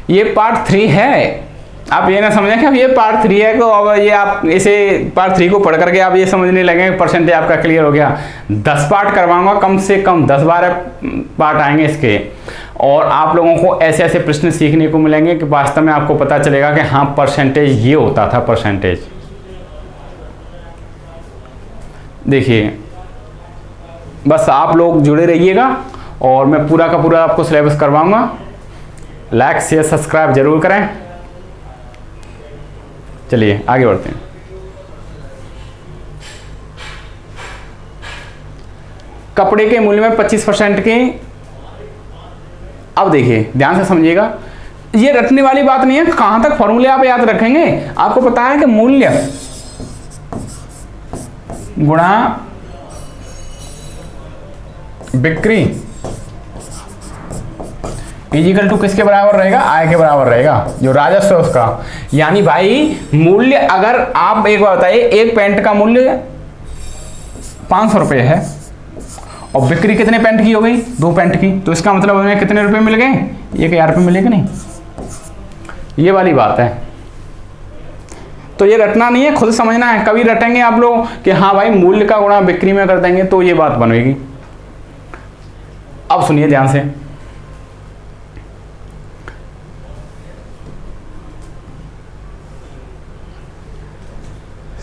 ये पार्ट 3 है। आप ये ना समझें कि अब ये पार्ट 3 है, तो अब ये आप इसे पार्ट 3 को पढ़ करके आप ये समझने लगे परसेंटेज आपका क्लियर हो गया। 10 पार्ट करवाऊंगा, कम से कम 10-12 पार्ट आएंगे इसके, और आप लोगों को ऐसे ऐसे प्रश्न सीखने को मिलेंगे कि वास्तव में आपको पता चलेगा कि हाँ परसेंटेज ये होता था। परसेंटेज देखिए, बस आप लोग जुड़े रहिएगा और मैं पूरा का पूरा आपको सिलेबस करवाऊंगा। लाइक शेयर सब्सक्राइब जरूर करें। चलिए आगे बढ़ते हैं। कपड़े के मूल्य में 25% की, अब देखिए ध्यान से समझिएगा, ये रटने वाली बात नहीं है, कहां तक फॉर्मूले आप याद रखेंगे। आपको पता है कि मूल्य गुणा बिक्री इजिकल टू किसके बराबर रहेगा, आय के बराबर रहेगा, जो राजस्व है उसका। यानी भाई मूल्य, अगर आप एक बार बताइए, एक पैंट का मूल्य 500 रुपये है और बिक्री कितने पैंट की हो गई, 2 पैंट की, तो इसका मतलब हमें कितने रुपए मिल गए, 1000 रुपये मिलेगा नहीं। ये वाली बात है। तो ये रटना नहीं है, खुद समझना है। कभी रटेंगे आप लोग कि हाँ भाई मूल्य का गुणा बिक्री में कर देंगे तो ये बात बनेगी। अब सुनिए ध्यान से,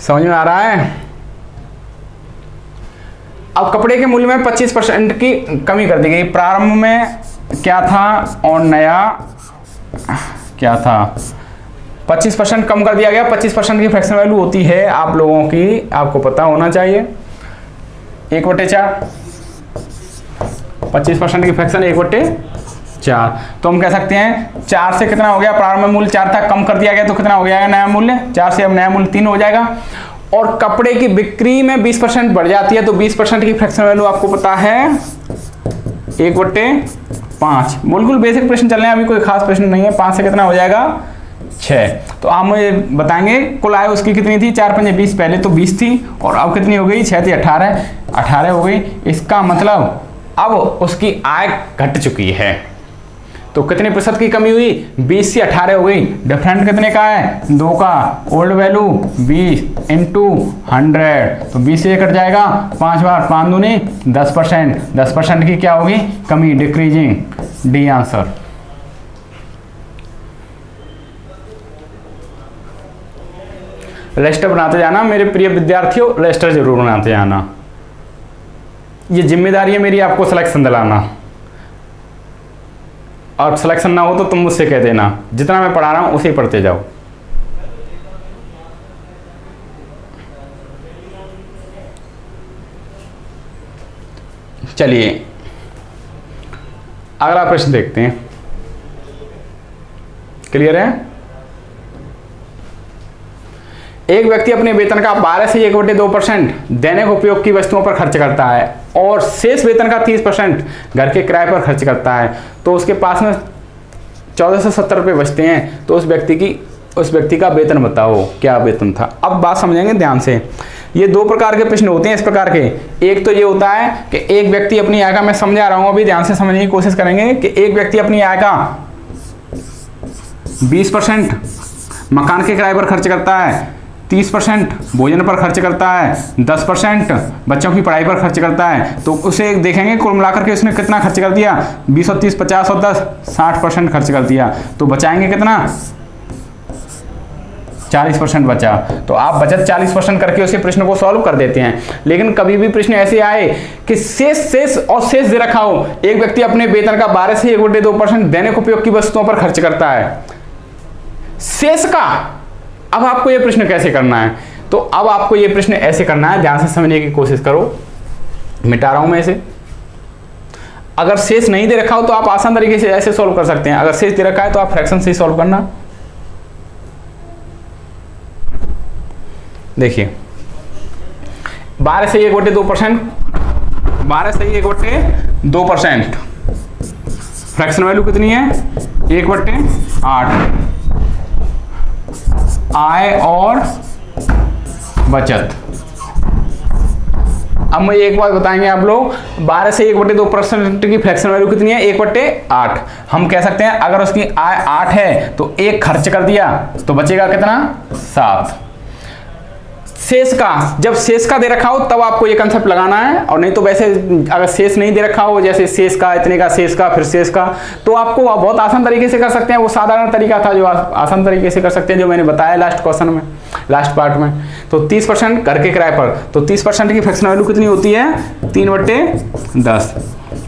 समझ में आ रहा है। अब कपड़े के मूल्य में 25% की कमी कर दी गई। प्रारंभ में क्या था और नया क्या था, 25% कम कर दिया गया। 25% की फ्रैक्शन वैल्यू होती है आप लोगों की, आपको पता होना चाहिए, 1/4। 25% की फ्रैक्शन 1/4। तो हम कह सकते हैं 4 से कितना हो गया, प्रारंभ में मूल्य 4 था, कम कर दिया गया तो कितना हो गया नया मूल्य, 4 से अब नया मूल्य 3 हो जाएगा। और कपड़े की बिक्री में 20% बढ़ जाती है, तो 20% की फ्रैक्शन वैल्यू आपको पता है 1/5। बिल्कुल बेसिक प्रश्न चल रहे हैं, अभी कोई खास प्रश्न नहीं है। 5 से कितना हो जाएगा 6। तो आप मुझे बताएंगे कुल आय उसकी कितनी थी, 4×5 20, पहले तो 20 थी और अब कितनी हो गई, 6 थी 18 हो गई। इसका मतलब अब उसकी आय घट चुकी है। तो कितने प्रतिशत की कमी हुई, 20 से 18 हो गई। डिफरेंट कितने का है, 2 का। ओल्ड वैल्यू 20 × 100, तो 20 से कट जाएगा 5 बार, 5 दूनी 10%। 10% की क्या होगी कमी, डिक्रीजिंग। D answer. रजिस्टर बनाते जाना मेरे प्रिय विद्यार्थियों, रजिस्टर जरूर बनाते जाना। ये जिम्मेदारी है मेरी आपको सिलेक्शन दिलाना, और सिलेक्शन ना हो तो तुम मुझसे कह देना, जितना मैं पढ़ा रहा हूं उसे ही पढ़ते जाओ। चलिए अगला प्रश्न देखते हैं। क्लियर है? एक व्यक्ति अपने वेतन का 12 से 1/2% दैनिक उपयोग की वस्तुओं पर खर्च करता है और शेष वेतन का 30% घर के किराए पर खर्च करता है, तो उसके पास में 1470 रुपये बचते हैं। तो उस व्यक्ति का वेतन बताओ, क्या वेतन था। अब बात समझेंगे ध्यान से। ये दो प्रकार के प्रश्न होते हैं इस प्रकार के। एक तो ये होता है कि एक व्यक्ति अपनी आय का, मैं समझा रहा हूं अभी, ध्यान से समझने की कोशिश करेंगे, कि एक व्यक्ति अपनी आय का 20% मकान के किराए पर खर्च करता है, 30% भोजन पर खर्च करता है, 10% बच्चों की पढ़ाई पर खर्च करता है। तो उसे देखेंगे कुल मिलाकर के उसने कितना खर्च कर दिया, 20 और 30, 50 और 10, 60% खर्च कर दिया। तो बचाएंगे कितना, 40% बचा। तो आप बचत 40% करके उसे प्रश्न को सॉल्व कर देते हैं। लेकिन कभी भी प्रश्न ऐसे आए कि शेष और शेष दे रखा हो, एक व्यक्ति अपने वेतन का 12 से 1/2% दैनिक उपयोग की वस्तुओं पर खर्च करता है, शेष का, अब आपको यह प्रश्न कैसे करना है। तो अब आपको यह प्रश्न ऐसे करना है, ध्यान से समझने की कोशिश करो। मिटा रहा हूं मैं इसे। अगर शेष नहीं दे रखा हो तो आप आसान तरीके से ऐसे सॉल्व कर सकते हैं। अगर शेष दे रखा है तो आप फ्रैक्शन से सॉल्व करना। देखिए 12 से 1/2%, 12 से 1/2%, फ्रैक्शन वैल्यू कितनी है, 1/8। आय और बचत। अब मुझे एक बात बताएंगे आप लोग, 12 से 1/2% की फ्रैक्शन वैल्यू कितनी है, 1/8। हम कह सकते हैं अगर उसकी आय 8 है तो 1 खर्च कर दिया तो बचेगा कितना, 7। शेष का, जब शेष का दे रखा हो तब आपको ये कंसेप्ट लगाना है, और नहीं तो वैसे अगर शेष नहीं दे रखा हो, जैसे शेष का, इतने का, शेष का, फिर शेष का, तो आपको बहुत आसान तरीके से कर सकते हैं। वो साधारण तरीका था जो आसान तरीके से कर सकते हैं, जो मैंने बताया लास्ट क्वेश्चन में, लास्ट पार्ट में। तो 30% घर के किराए पर, तो 30% की फ्रैक्शन वैल्यू कितनी होती है, 3/10।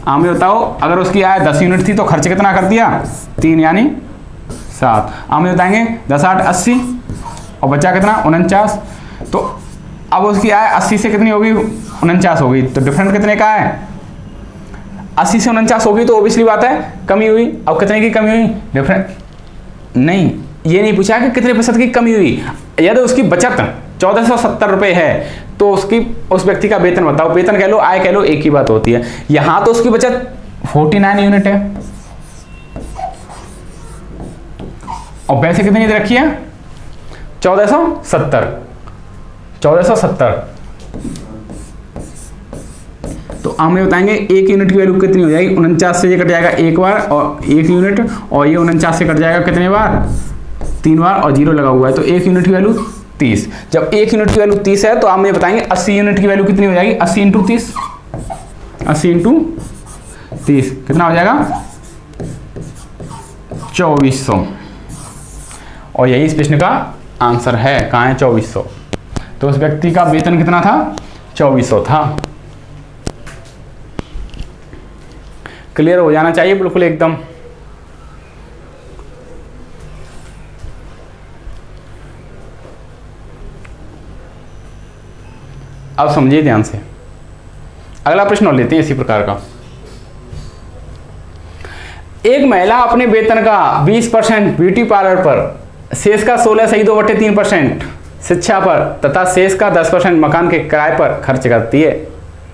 आप ये बताओ अगर उसकी आय 10 यूनिट थी तो खर्च कितना कर दिया, 3 यानी 7। आप ये बताएंगे 10 8 80 और बचा कितना, 49। तो अब उसकी आय 80 से कितनी होगी, 49 होगी। तो डिफरेंट कितने का है, 80 से 49 होगी, तो ऑब्वियसली बात है कमी हुई। अब कितने की कमी हुई, डिफरेंट नहीं, ये नहीं पूछा कि कितने प्रतिशत की कमी हुई। यदि उसकी बचत 1470 रुपये है तो उस व्यक्ति का वेतन बताओ। वेतन कह लो, आय कह लो, एक ही बात होती है। यहां तो उसकी बचत 49 यूनिट है और पैसे कितनी दे रखी है, 1470। तो हमें बताएंगे 1 यूनिट की वैल्यू कितनी हो जाएगी, 49 से ये कट जाएगा एक बार और 1 यूनिट, और ये 49 से कट जाएगा कितने बार, 3 बार, और 0 लगा हुआ है। तो 1 यूनिट की वैल्यू 30। जब 1 यूनिट की वैल्यू 30 है तो आप मुझे बताएंगे 80 यूनिट की वैल्यू कितनी हो जाएगी, 80 × 30, 80 × 30 कितना हो जाएगा, 2400। और यही इस प्रश्न का आंसर है। कहाँ है, 2400। तो उस व्यक्ति का वेतन कितना था, 2400 था। क्लियर हो जाना चाहिए बिल्कुल एकदम। अब समझिए ध्यान से। अगला प्रश्न और लेते हैं इसी प्रकार का। एक महिला अपने वेतन का 20% ब्यूटी पार्लर पर, शेष का 16 सही 2/3% शिक्षा पर तथा शेष का 10% मकान के किराए पर खर्च करती है,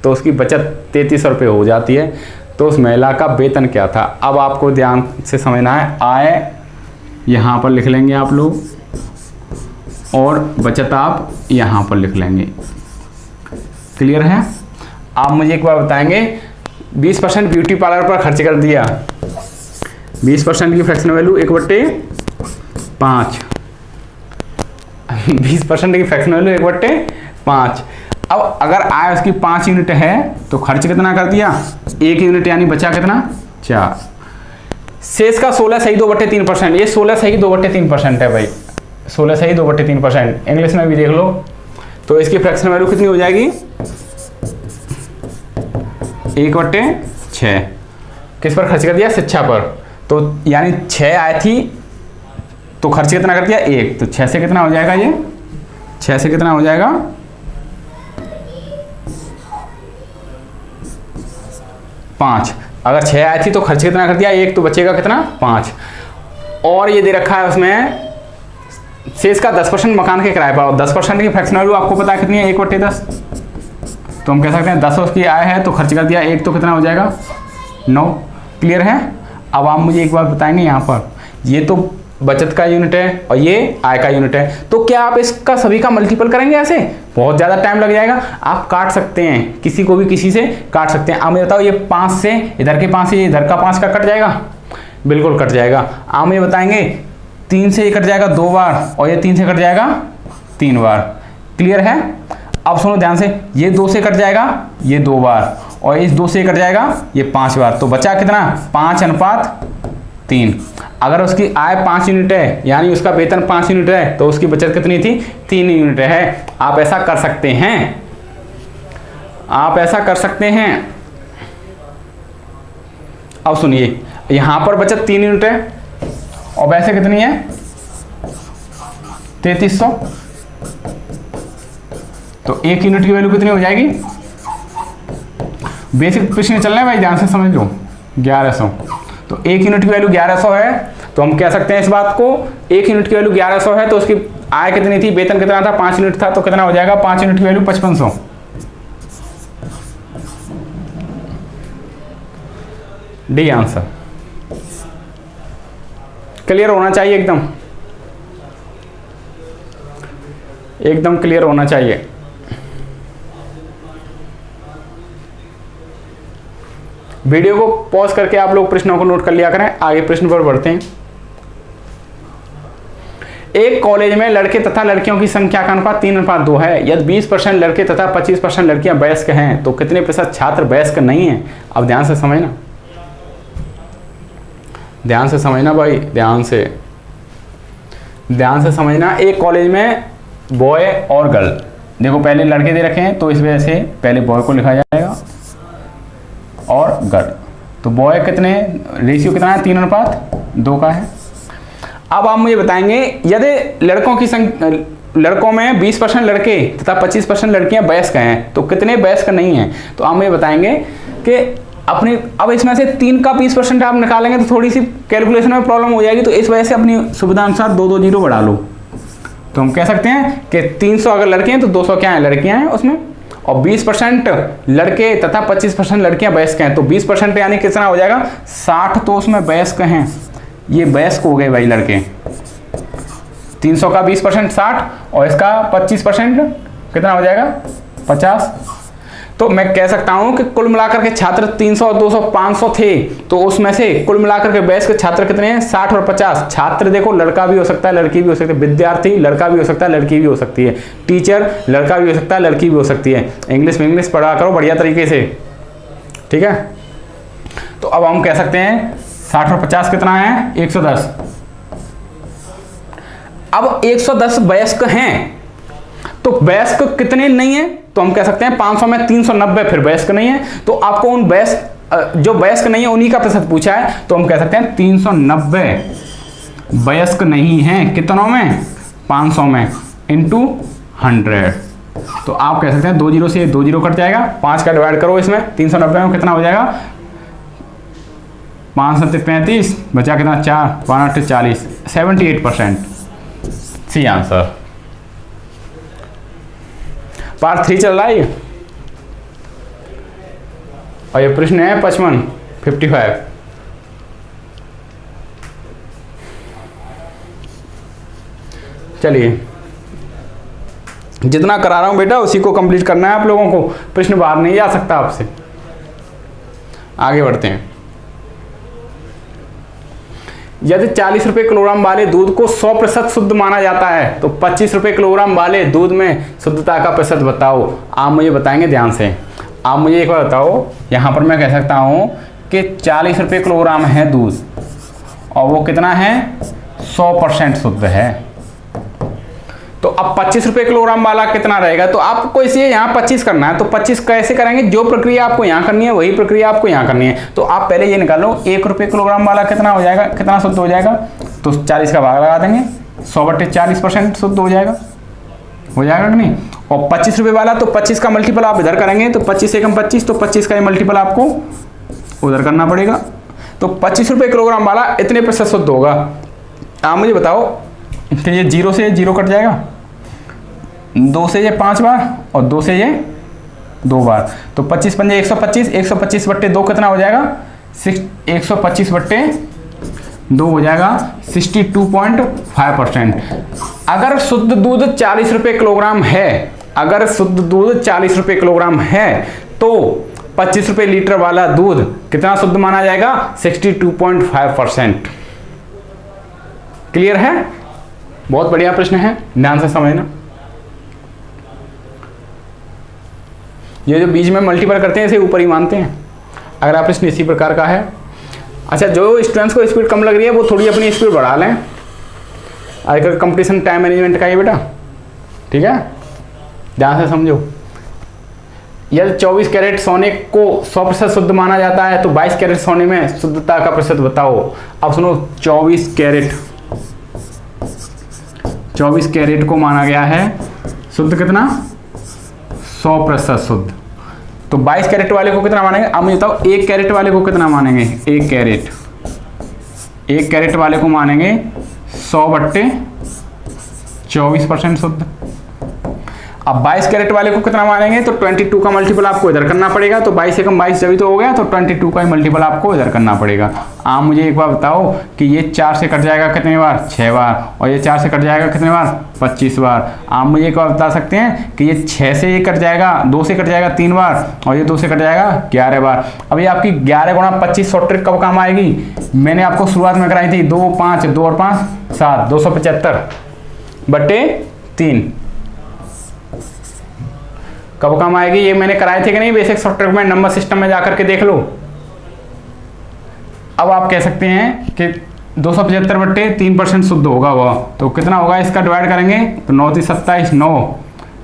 तो उसकी बचत 3300 रुपये हो जाती है। तो उस महिला का वेतन क्या था। अब आपको ध्यान से समझना है। आय यहाँ पर लिख लेंगे आप लोग, और बचत आप यहाँ पर लिख लेंगे। क्लियर है। आप मुझे एक बार बताएंगे, 20% ब्यूटी पार्लर पर खर्च कर दिया, 20% की फ्रैक्शन वैल्यू 1/5, 20% की फ्रैक्शन वैल्यू 1/5। अब अगर आय उसकी 5 यूनिट है तो खर्च कितना कर दिया, 1 यूनिट, यानी बचा कितना, 4। शेष का 16 सही 2/3%, ये 16 सही 2/3% है भाई। 16 सही 2/3%। इंग्लिश में भी देख लो, तो इसकी फ्रैक्शन वैल्यू कितनी हो जाएगी 1/6। किस पर खर्च कर दिया, शिक्षा पर। तो यानी 6 आई थी तो खर्च कितना कर दिया 1, तो 6 से कितना हो जाएगा, ये 6 से कितना हो जाएगा 5। अगर 6 आई थी तो खर्च कितना कर दिया 1, तो बचेगा कितना 5। और ये दे रखा है उसमें शेष का 10% मकान के किराए पर, और 10% की फ्रैक्शन वैल्यू आपको पता है कितनी है 1/10। तो हम कह सकते हैं 10 उसकी आय है तो खर्च कर दिया 1, तो कितना हो जाएगा 9। क्लियर है। अब आप मुझे एक बात बताएंगे, यहाँ पर ये तो बचत का यूनिट है और ये आय का यूनिट है, तो क्या आप इसका सभी का मल्टीपल करेंगे? ऐसे बहुत ज़्यादा टाइम लग जाएगा। आप काट सकते हैं, किसी को भी किसी से काट सकते हैं। आप मुझे बताओ, ये 5 से इधर के 5 से इधर का 5 का कट जाएगा, बिल्कुल कट जाएगा। आप मुझे बताएंगे 3 से ये कट जाएगा 2 बार और ये 3 से कट जाएगा 3 बार। क्लियर है। अब सुनो ध्यान से, ये 2 से कट जाएगा ये 2 बार और इस 2 से कट जाएगा ये 5 बार। तो बचा कितना 5:3। अगर उसकी आय 5 यूनिट है यानी उसका वेतन 5 यूनिट है तो उसकी बचत कितनी थी 3 यूनिट है। आप ऐसा कर सकते हैं, आप ऐसा कर सकते हैं। अब सुनिए, यहां पर बचत 3 यूनिट है और वैसे कितनी है 3300। तो 1 यूनिट की वैल्यू कितनी हो जाएगी, बेसिक प्रश्न चल रहे हैं भाई, ध्यान से समझ लो, 1100। तो 1 यूनिट की वैल्यू 1100 है, तो हम कह सकते हैं इस बात को 1 यूनिट की वैल्यू 1100 है तो उसकी आय कितनी थी, वेतन कितना था 5 यूनिट था, तो कितना हो जाएगा 5 यूनिट की वैल्यू 5500। D answer. क्लियर होना चाहिए, एकदम एकदम क्लियर होना चाहिए। वीडियो को पॉज करके आप लोग प्रश्नों को नोट कर लिया करें। आगे प्रश्न पर बढ़ते हैं। एक कॉलेज में लड़के तथा लड़कियों की संख्या का अनुपात 3:2 है। यदि 20% लड़के तथा 25% लड़कियां वयस्क हैं तो कितने प्रतिशत छात्र वयस्क नहीं हैं? अब ध्यान से समझना, ध्यान से समझना भाई, ध्यान से समझना। एक कॉलेज में बॉय और गर्ल, देखो पहले लड़के दे रखे हैं तो इस वजह से पहले बॉय को लिखा जाएगा और गर्ल। तो बॉय कितने, रेशियो कितना है 3:2 का है। अब आप मुझे बताएंगे यदि लड़कों में 20% लड़के तथा 25% लड़कियां वयस्क हैं तो कितने वयस्क नहीं हैं? तो आप मुझे बताएंगे कि अपनी, अब इसमें से 3 का 20% आप निकालेंगे तो थोड़ी सी कैलकुलेशन में प्रॉब्लम हो जाएगी, तो इस वजह से अपनी सुविधा अनुसार 2 जीरो बढ़ा लो। तो हम कह सकते हैं कि 300 अगर लड़के हैं तो 200 क्या है लड़कियां हैं उसमें, और 20% लड़के तथा 25% लड़कियां वयस्क हैं। तो 20% यानी कितना हो जाएगा 60, तो उसमें वयस्क हैं, ये वयस्क हो गए भाई लड़के। 300 का 20% 60 और इसका 25% कितना हो जाएगा 50। तो मैं कह सकता हूं कि कुल मिलाकर के छात्र 300, 200, 500 थे, तो उसमें से कुल मिलाकर के वयस्क छात्र कितने हैं 60 और 50। छात्र देखो लड़का भी हो सकता है लड़की भी हो सकती है, विद्यार्थी लड़का भी हो सकता है लड़की भी हो सकती है, टीचर लड़का भी हो सकता है लड़की भी हो सकती है। इंग्लिश में इंग्लिश पढ़ा करो बढ़िया तरीके से, ठीक है। तो अब हम कह सकते हैं 60 और 50 कितना है 110। अब 110 वयस्क हैं तो वयस्क कितने नहीं है, तो हम कह सकते हैं 500 में 390 फिर वयस्क नहीं है। तो आपको उन वयस्क जो वयस्क नहीं है उन्हीं का प्रतिशत पूछा है, तो हम कह सकते हैं 390 वयस्क नहीं है। कितनों में 500 में इंटू 100। तो आप कह सकते हैं 2 जीरो से 2 जीरो कट जाएगा, 5 का डिवाइड करो इसमें 390 में कितना हो जाएगा 5 7 35 बचा कितना 4 5 8 40 78%। C answer. पार्ट 3 चल रहा है और ये प्रश्न है 55। चलिए, जितना करा रहा हूं बेटा उसी को कंप्लीट करना है आप लोगों को, प्रश्न बाहर नहीं जा सकता आपसे। आगे बढ़ते हैं। यदि 40 रुपए किलोग्राम वाले दूध को 100% शुद्ध माना जाता है तो 25 रुपए किलोग्राम वाले दूध में शुद्धता का प्रतिशत बताओ। आप मुझे बताएंगे ध्यान से। आप मुझे एक बार बताओ, यहाँ पर मैं कह सकता हूँ कि 40 रुपए किलोग्राम है दूध और वो कितना है 100% शुद्ध है। तो अब 25 रुपये किलोग्राम वाला कितना रहेगा, तो आपको इसे यहाँ 25 करना है, तो 25 कैसे करेंगे, जो प्रक्रिया आपको यहाँ करनी है वही प्रक्रिया आपको यहाँ करनी है। तो आप पहले ये निकालो 1 रुपये किलोग्राम वाला कितना हो जाएगा, कितना शुद्ध हो जाएगा, तो 40 का भाग लगा देंगे, 100/40% शुद्ध हो जाएगा कि नहीं। और 25 रुपये वाला, तो 25 का मल्टीपल आप इधर करेंगे, तो 25 एकम 25, तो 25 का मल्टीपल आपको उधर करना पड़ेगा। तो 25 रुपये किलोग्राम वाला इतने प्रतिशत शुद्ध होगा। आप मुझे बताओ कि ये 0 से 0 कट जाएगा, 2 से ये 5 बार और 2 से ये 2 बार, तो 25 पंजे 125, 125/2 कितना हो जाएगा, 125/2 हो जाएगा 62.5%। अगर शुद्ध दूध 40 रुपये किलोग्राम है, अगर शुद्ध दूध 40 रुपये किलोग्राम है, तो 25 रुपये लीटर वाला दूध कितना शुद्ध माना जाएगा, 62.5%। क्लियर है? बहुत बढ़िया प्रश्न है, ध्यान से समझना। ये जो बीच में मल्टीपल करते हैं इसे ऊपर ही मानते हैं। अगर आप प्रश्न इसी प्रकार का है, अच्छा जो स्टूडेंट्स को स्पीड कम लग रही है वो थोड़ी अपनी स्पीड बढ़ा लें। आजकल कंपटीशन टाइम मैनेजमेंट का है बेटा, ठीक है, ध्यान से समझो। यदि 24 कैरेट सोने को 100% शुद्ध माना जाता है, तो 22 कैरेट सोने में शुद्धता का प्रतिशत बताओ। अब सुनो, 24 कैरेट को माना गया है शुद्ध कितना, 100% शुद्ध। तो 22 कैरेट वाले को कितना मानेंगे, अब मुझे बताओ 1 कैरेट वाले को कितना मानेंगे, 1 कैरेट वाले को मानेंगे 100/24% शुद्ध। अब 22 कैरेट वाले को कितना मानेंगे, तो 22 का मल्टीपल आपको इधर करना पड़ेगा, तो 22 एकम 22 जब तो हो गया, तो 22 का ही मल्टीपल आपको इधर करना पड़ेगा। आप मुझे एक बार बताओ कि ये 4 से कट जाएगा कितने बार, 6 बार, और ये 4 से कट जाएगा कितने बार, 25 बार। आप मुझे एक बार बता सकते हैं कि ये 6 से ये कट जाएगा, 2 से कट जाएगा 3 बार, और ये 2 से कट जाएगा 11 बार। अब ये आपकी 11 गुणा 25 शॉर्ट ट्रिक कब काम आएगी, मैंने आपको शुरुआत में कराई थी, 2 5 2 और 5 7, 275/3 कब काम आएगी, ये मैंने कराए थे कि नहीं बेसिक शॉर्ट ट्रिक में, नंबर सिस्टम में जाकर के देख लो। अब आप कह सकते हैं कि 275/3% शुद्ध होगा वह, तो कितना होगा, इसका डिवाइड करेंगे तो 9 × 27 9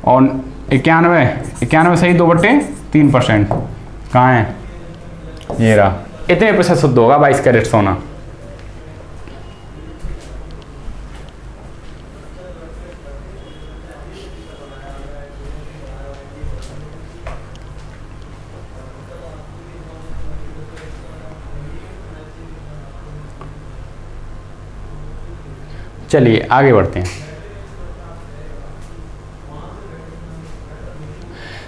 और 91 सही 2/3%। कहाँ है, ये रहा, इतने प्रतिशत शुद्ध होगा 22 कैरेट सोना। चलिए आगे बढ़ते हैं।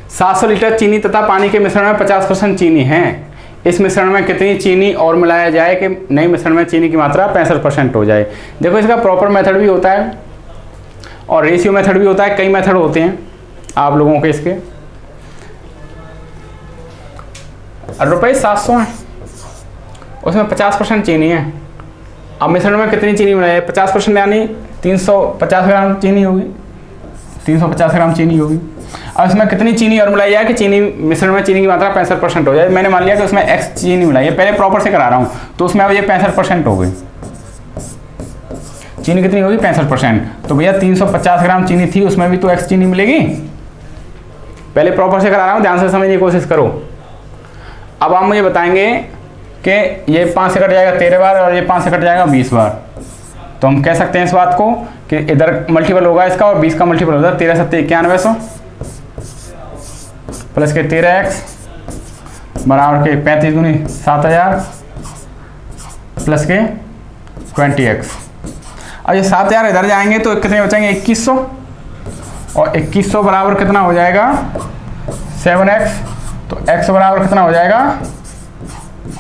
700 लीटर चीनी तथा पानी के मिश्रण में 50% चीनी है। इस मिश्रण में कितनी चीनी और मिलाया जाए कि नए मिश्रण में चीनी की मात्रा 65% हो जाए। देखो इसका प्रॉपर मेथड भी होता है और रेशियो मेथड भी होता है, कई मेथड होते हैं आप लोगों के। इसके रुपये 700 हैं, उसमें 50% चीनी है। अब मिश्रण में कितनी चीनी मिलाई है, 50% यानी 350 ग्राम चीनी होगी, 350 ग्राम चीनी होगी। अब इसमें कितनी चीनी और मिलाई जाए कि चीनी मिश्रण में चीनी की मात्रा 65% हो जाए। मैंने मान लिया कि उसमें x चीनी मिलाई है, पहले प्रॉपर से करा रहा हूँ, तो उसमें अब ये 65% हो गई। चीनी कितनी होगी, 65%। तो भैया 350 ग्राम चीनी थी, उसमें भी तो x चीनी मिलेगी। पहले प्रॉपर से करा रहा हूँ, ध्यान से समझने की कोशिश करो। अब आप मुझे बताएंगे कि ये 5 से कट जाएगा 13 बार और ये 5 से कट जाएगा 20 बार। तो हम कह सकते हैं इस बात को कि इधर मल्टीपल होगा इसका और 20 का मल्टीपल होगा, 13 7 9100 प्लस के 13x बराबर के 35 दूनी 7000 प्लस के 20x। अब ये 7000 इधर जाएंगे तो कितने बचेंगे, 2100, और 2100 बराबर कितना हो जाएगा 7x, तो x बराबर कितना हो जाएगा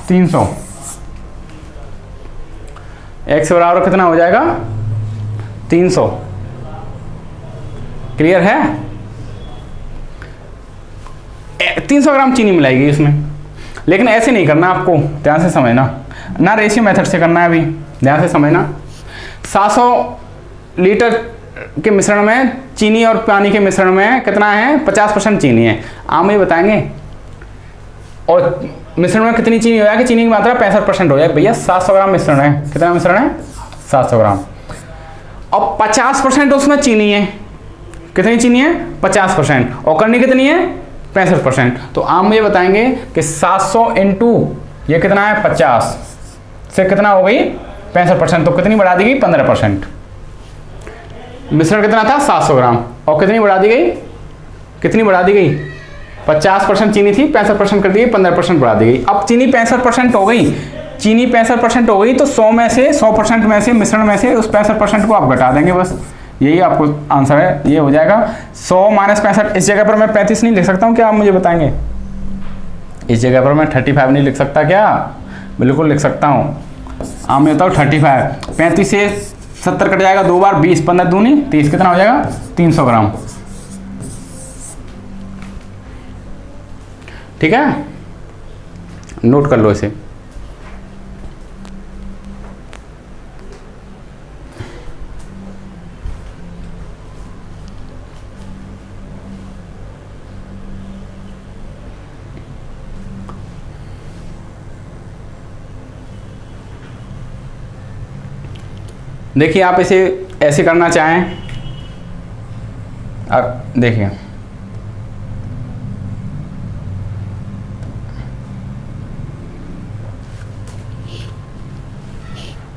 300। x बराबर कितना हो जाएगा 300। क्लियर है? 300 ग्राम चीनी मिलाएगी इसमें, लेकिन ऐसे नहीं करना आपको, ध्यान से समझना ना, रेशियो मेथड से करना है। अभी ध्यान से समझना, 700 लीटर के मिश्रण में चीनी और पानी के मिश्रण में कितना है, 50% चीनी है। आप मुझे बताएंगे और मिश्रण में कितनी चीनी हो जाए कि चीनी की मात्रा 65% हो जाए। भैया 700 ग्राम मिश्रण है, कितना मिश्रण है 700 ग्राम, और 50% उसमें चीनी है, कितनी चीनी है 50% और करनी कितनी है 65%। तो आप मुझे बताएंगे कि 700 इंटू ये कितना है 50 से कितना हो गई 65%, तो कितनी बढ़ा दी गई 15%। मिश्रण कितना था 700 ग्राम और कितनी बढ़ा दी गई, कितनी बढ़ा दी गई 50% चीनी थी 65% कर दी गई, 15% बढ़ा दी गई। अब चीनी 65% हो गई, चीनी 65% हो गई तो 100 में से 100% में से मिश्रण में से उस 65% को आप घटा देंगे, बस यही आपको आंसर है। ये हो जाएगा 100 माइनस 65। इस जगह पर मैं 35 नहीं लिख सकता हूँ क्या, आप मुझे बताएंगे? इस जगह पर मैं 35 नहीं लिख सकता क्या? बिल्कुल लिख सकता हूँ। आप मैं बताओ 35, 35 से 70 कट जाएगा 2 बार 20, 15 दूनी 30, कितना हो जाएगा 300 ग्राम। ठीक है, नोट कर लो इसे। देखिए आप इसे ऐसे करना चाहें, अब देखिए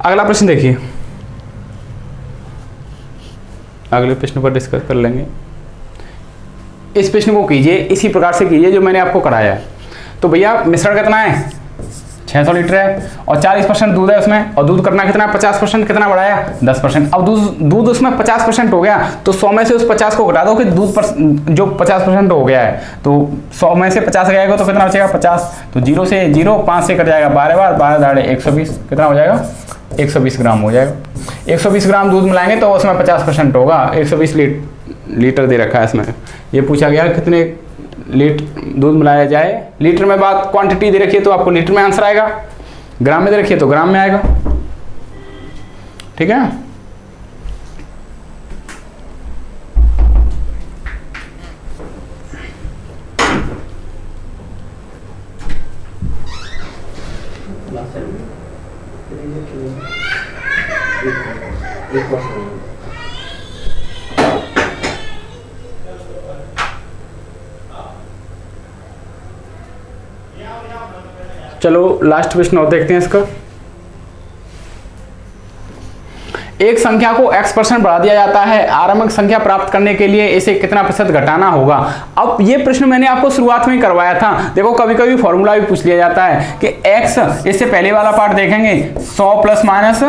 अगला प्रश्न देखिए, अगले प्रश्न पर डिस्कस कर लेंगे। इस प्रश्न को कीजिए इसी प्रकार से कीजिए जो मैंने आपको कराया है। तो भैया मिश्रण कितना है 600 लीटर है और 40% दूध है उसमें, और दूध करना कितना 50%, कितना बढ़ाया 10%। अब दूध उसमें 50% हो गया तो 100 में से उस 50 को घटा दो कि दूध पर जो 50% हो गया है, तो 100 में से 50 गएगा तो कितना बचेगा 50। तो 0 से 0, 5 से कट जाएगा 12 बार, 12 दाड़े 120, कितना हो जाएगा 120 ग्राम हो जाएगा। 120 ग्राम दूध मिलाएंगे तो उसमें 50% होगा। 120 लीटर दे रखा है इसमें, ये पूछा गया कितने लीटर दूध मिलाया जाए। लीटर में बात क्वांटिटी दे रखी है तो आपको लीटर में आंसर आएगा, ग्राम में दे रखी है तो ग्राम में आएगा। ठीक है, चलो लास्ट प्रश्न और देखते हैं इसका। एक संख्या को x% बढ़ा दिया जाता है, आरंभिक संख्या प्राप्त करने के लिए इसे कितना प्रतिशत घटाना होगा। अब ये प्रश्न मैंने आपको शुरुआत में ही करवाया था। देखो कभी कभी फॉर्मूला भी पूछ लिया जाता है कि x, इससे पहले वाला पार्ट देखेंगे 100 प्लस माइनस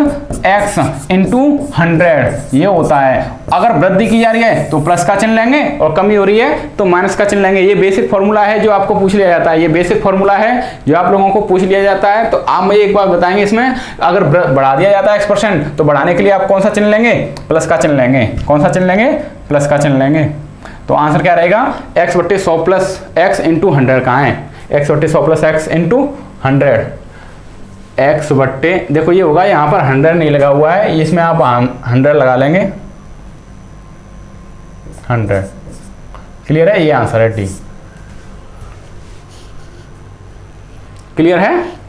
x इंटू 100 ये होता है। अगर वृद्धि की जा रही है तो प्लस का चिन्ह लेंगे और कमी हो रही है तो माइनस का चिन्ह लेंगे। ये बेसिक फॉर्मूला है जो आपको पूछ लिया जाता है, ये बेसिक फॉर्मूला है जो आप लोगों को पूछ लिया जाता है। तो आप मुझे एक बार बताएंगे, इसमें अगर बढ़ा दिया जाता है x% तो बढ़ाने के लिए कौन सा चिन्ह लेंगे, प्लस का चिन्ह लेंगे। कौन सा चिन्ह लेंगे, प्लस का चिन्ह लेंगे। तो आंसर क्या रहेगा x/100 प्लस x इंटू 100 कहाँ है, x/100 plus x into 100, x बट्टे देखो ये होगा, यहाँ पर 100 नहीं लगा हुआ है, इसमें आप 100 लगा लेंगे 100। क्लियर है, ये आंसर है डी। क्लियर है।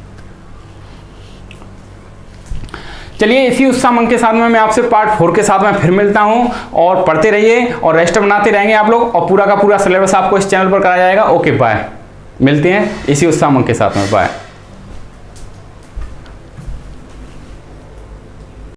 चलिए इसी उत्साह मन के साथ में मैं आपसे पार्ट 4 के साथ में फिर मिलता हूं, और पढ़ते रहिए और रेस्ट बनाते रहेंगे आप लोग, और पूरा का पूरा सिलेबस आपको इस चैनल पर कराया जाएगा। ओके बाय, मिलते हैं इसी उत्साह मन के साथ में, बाय।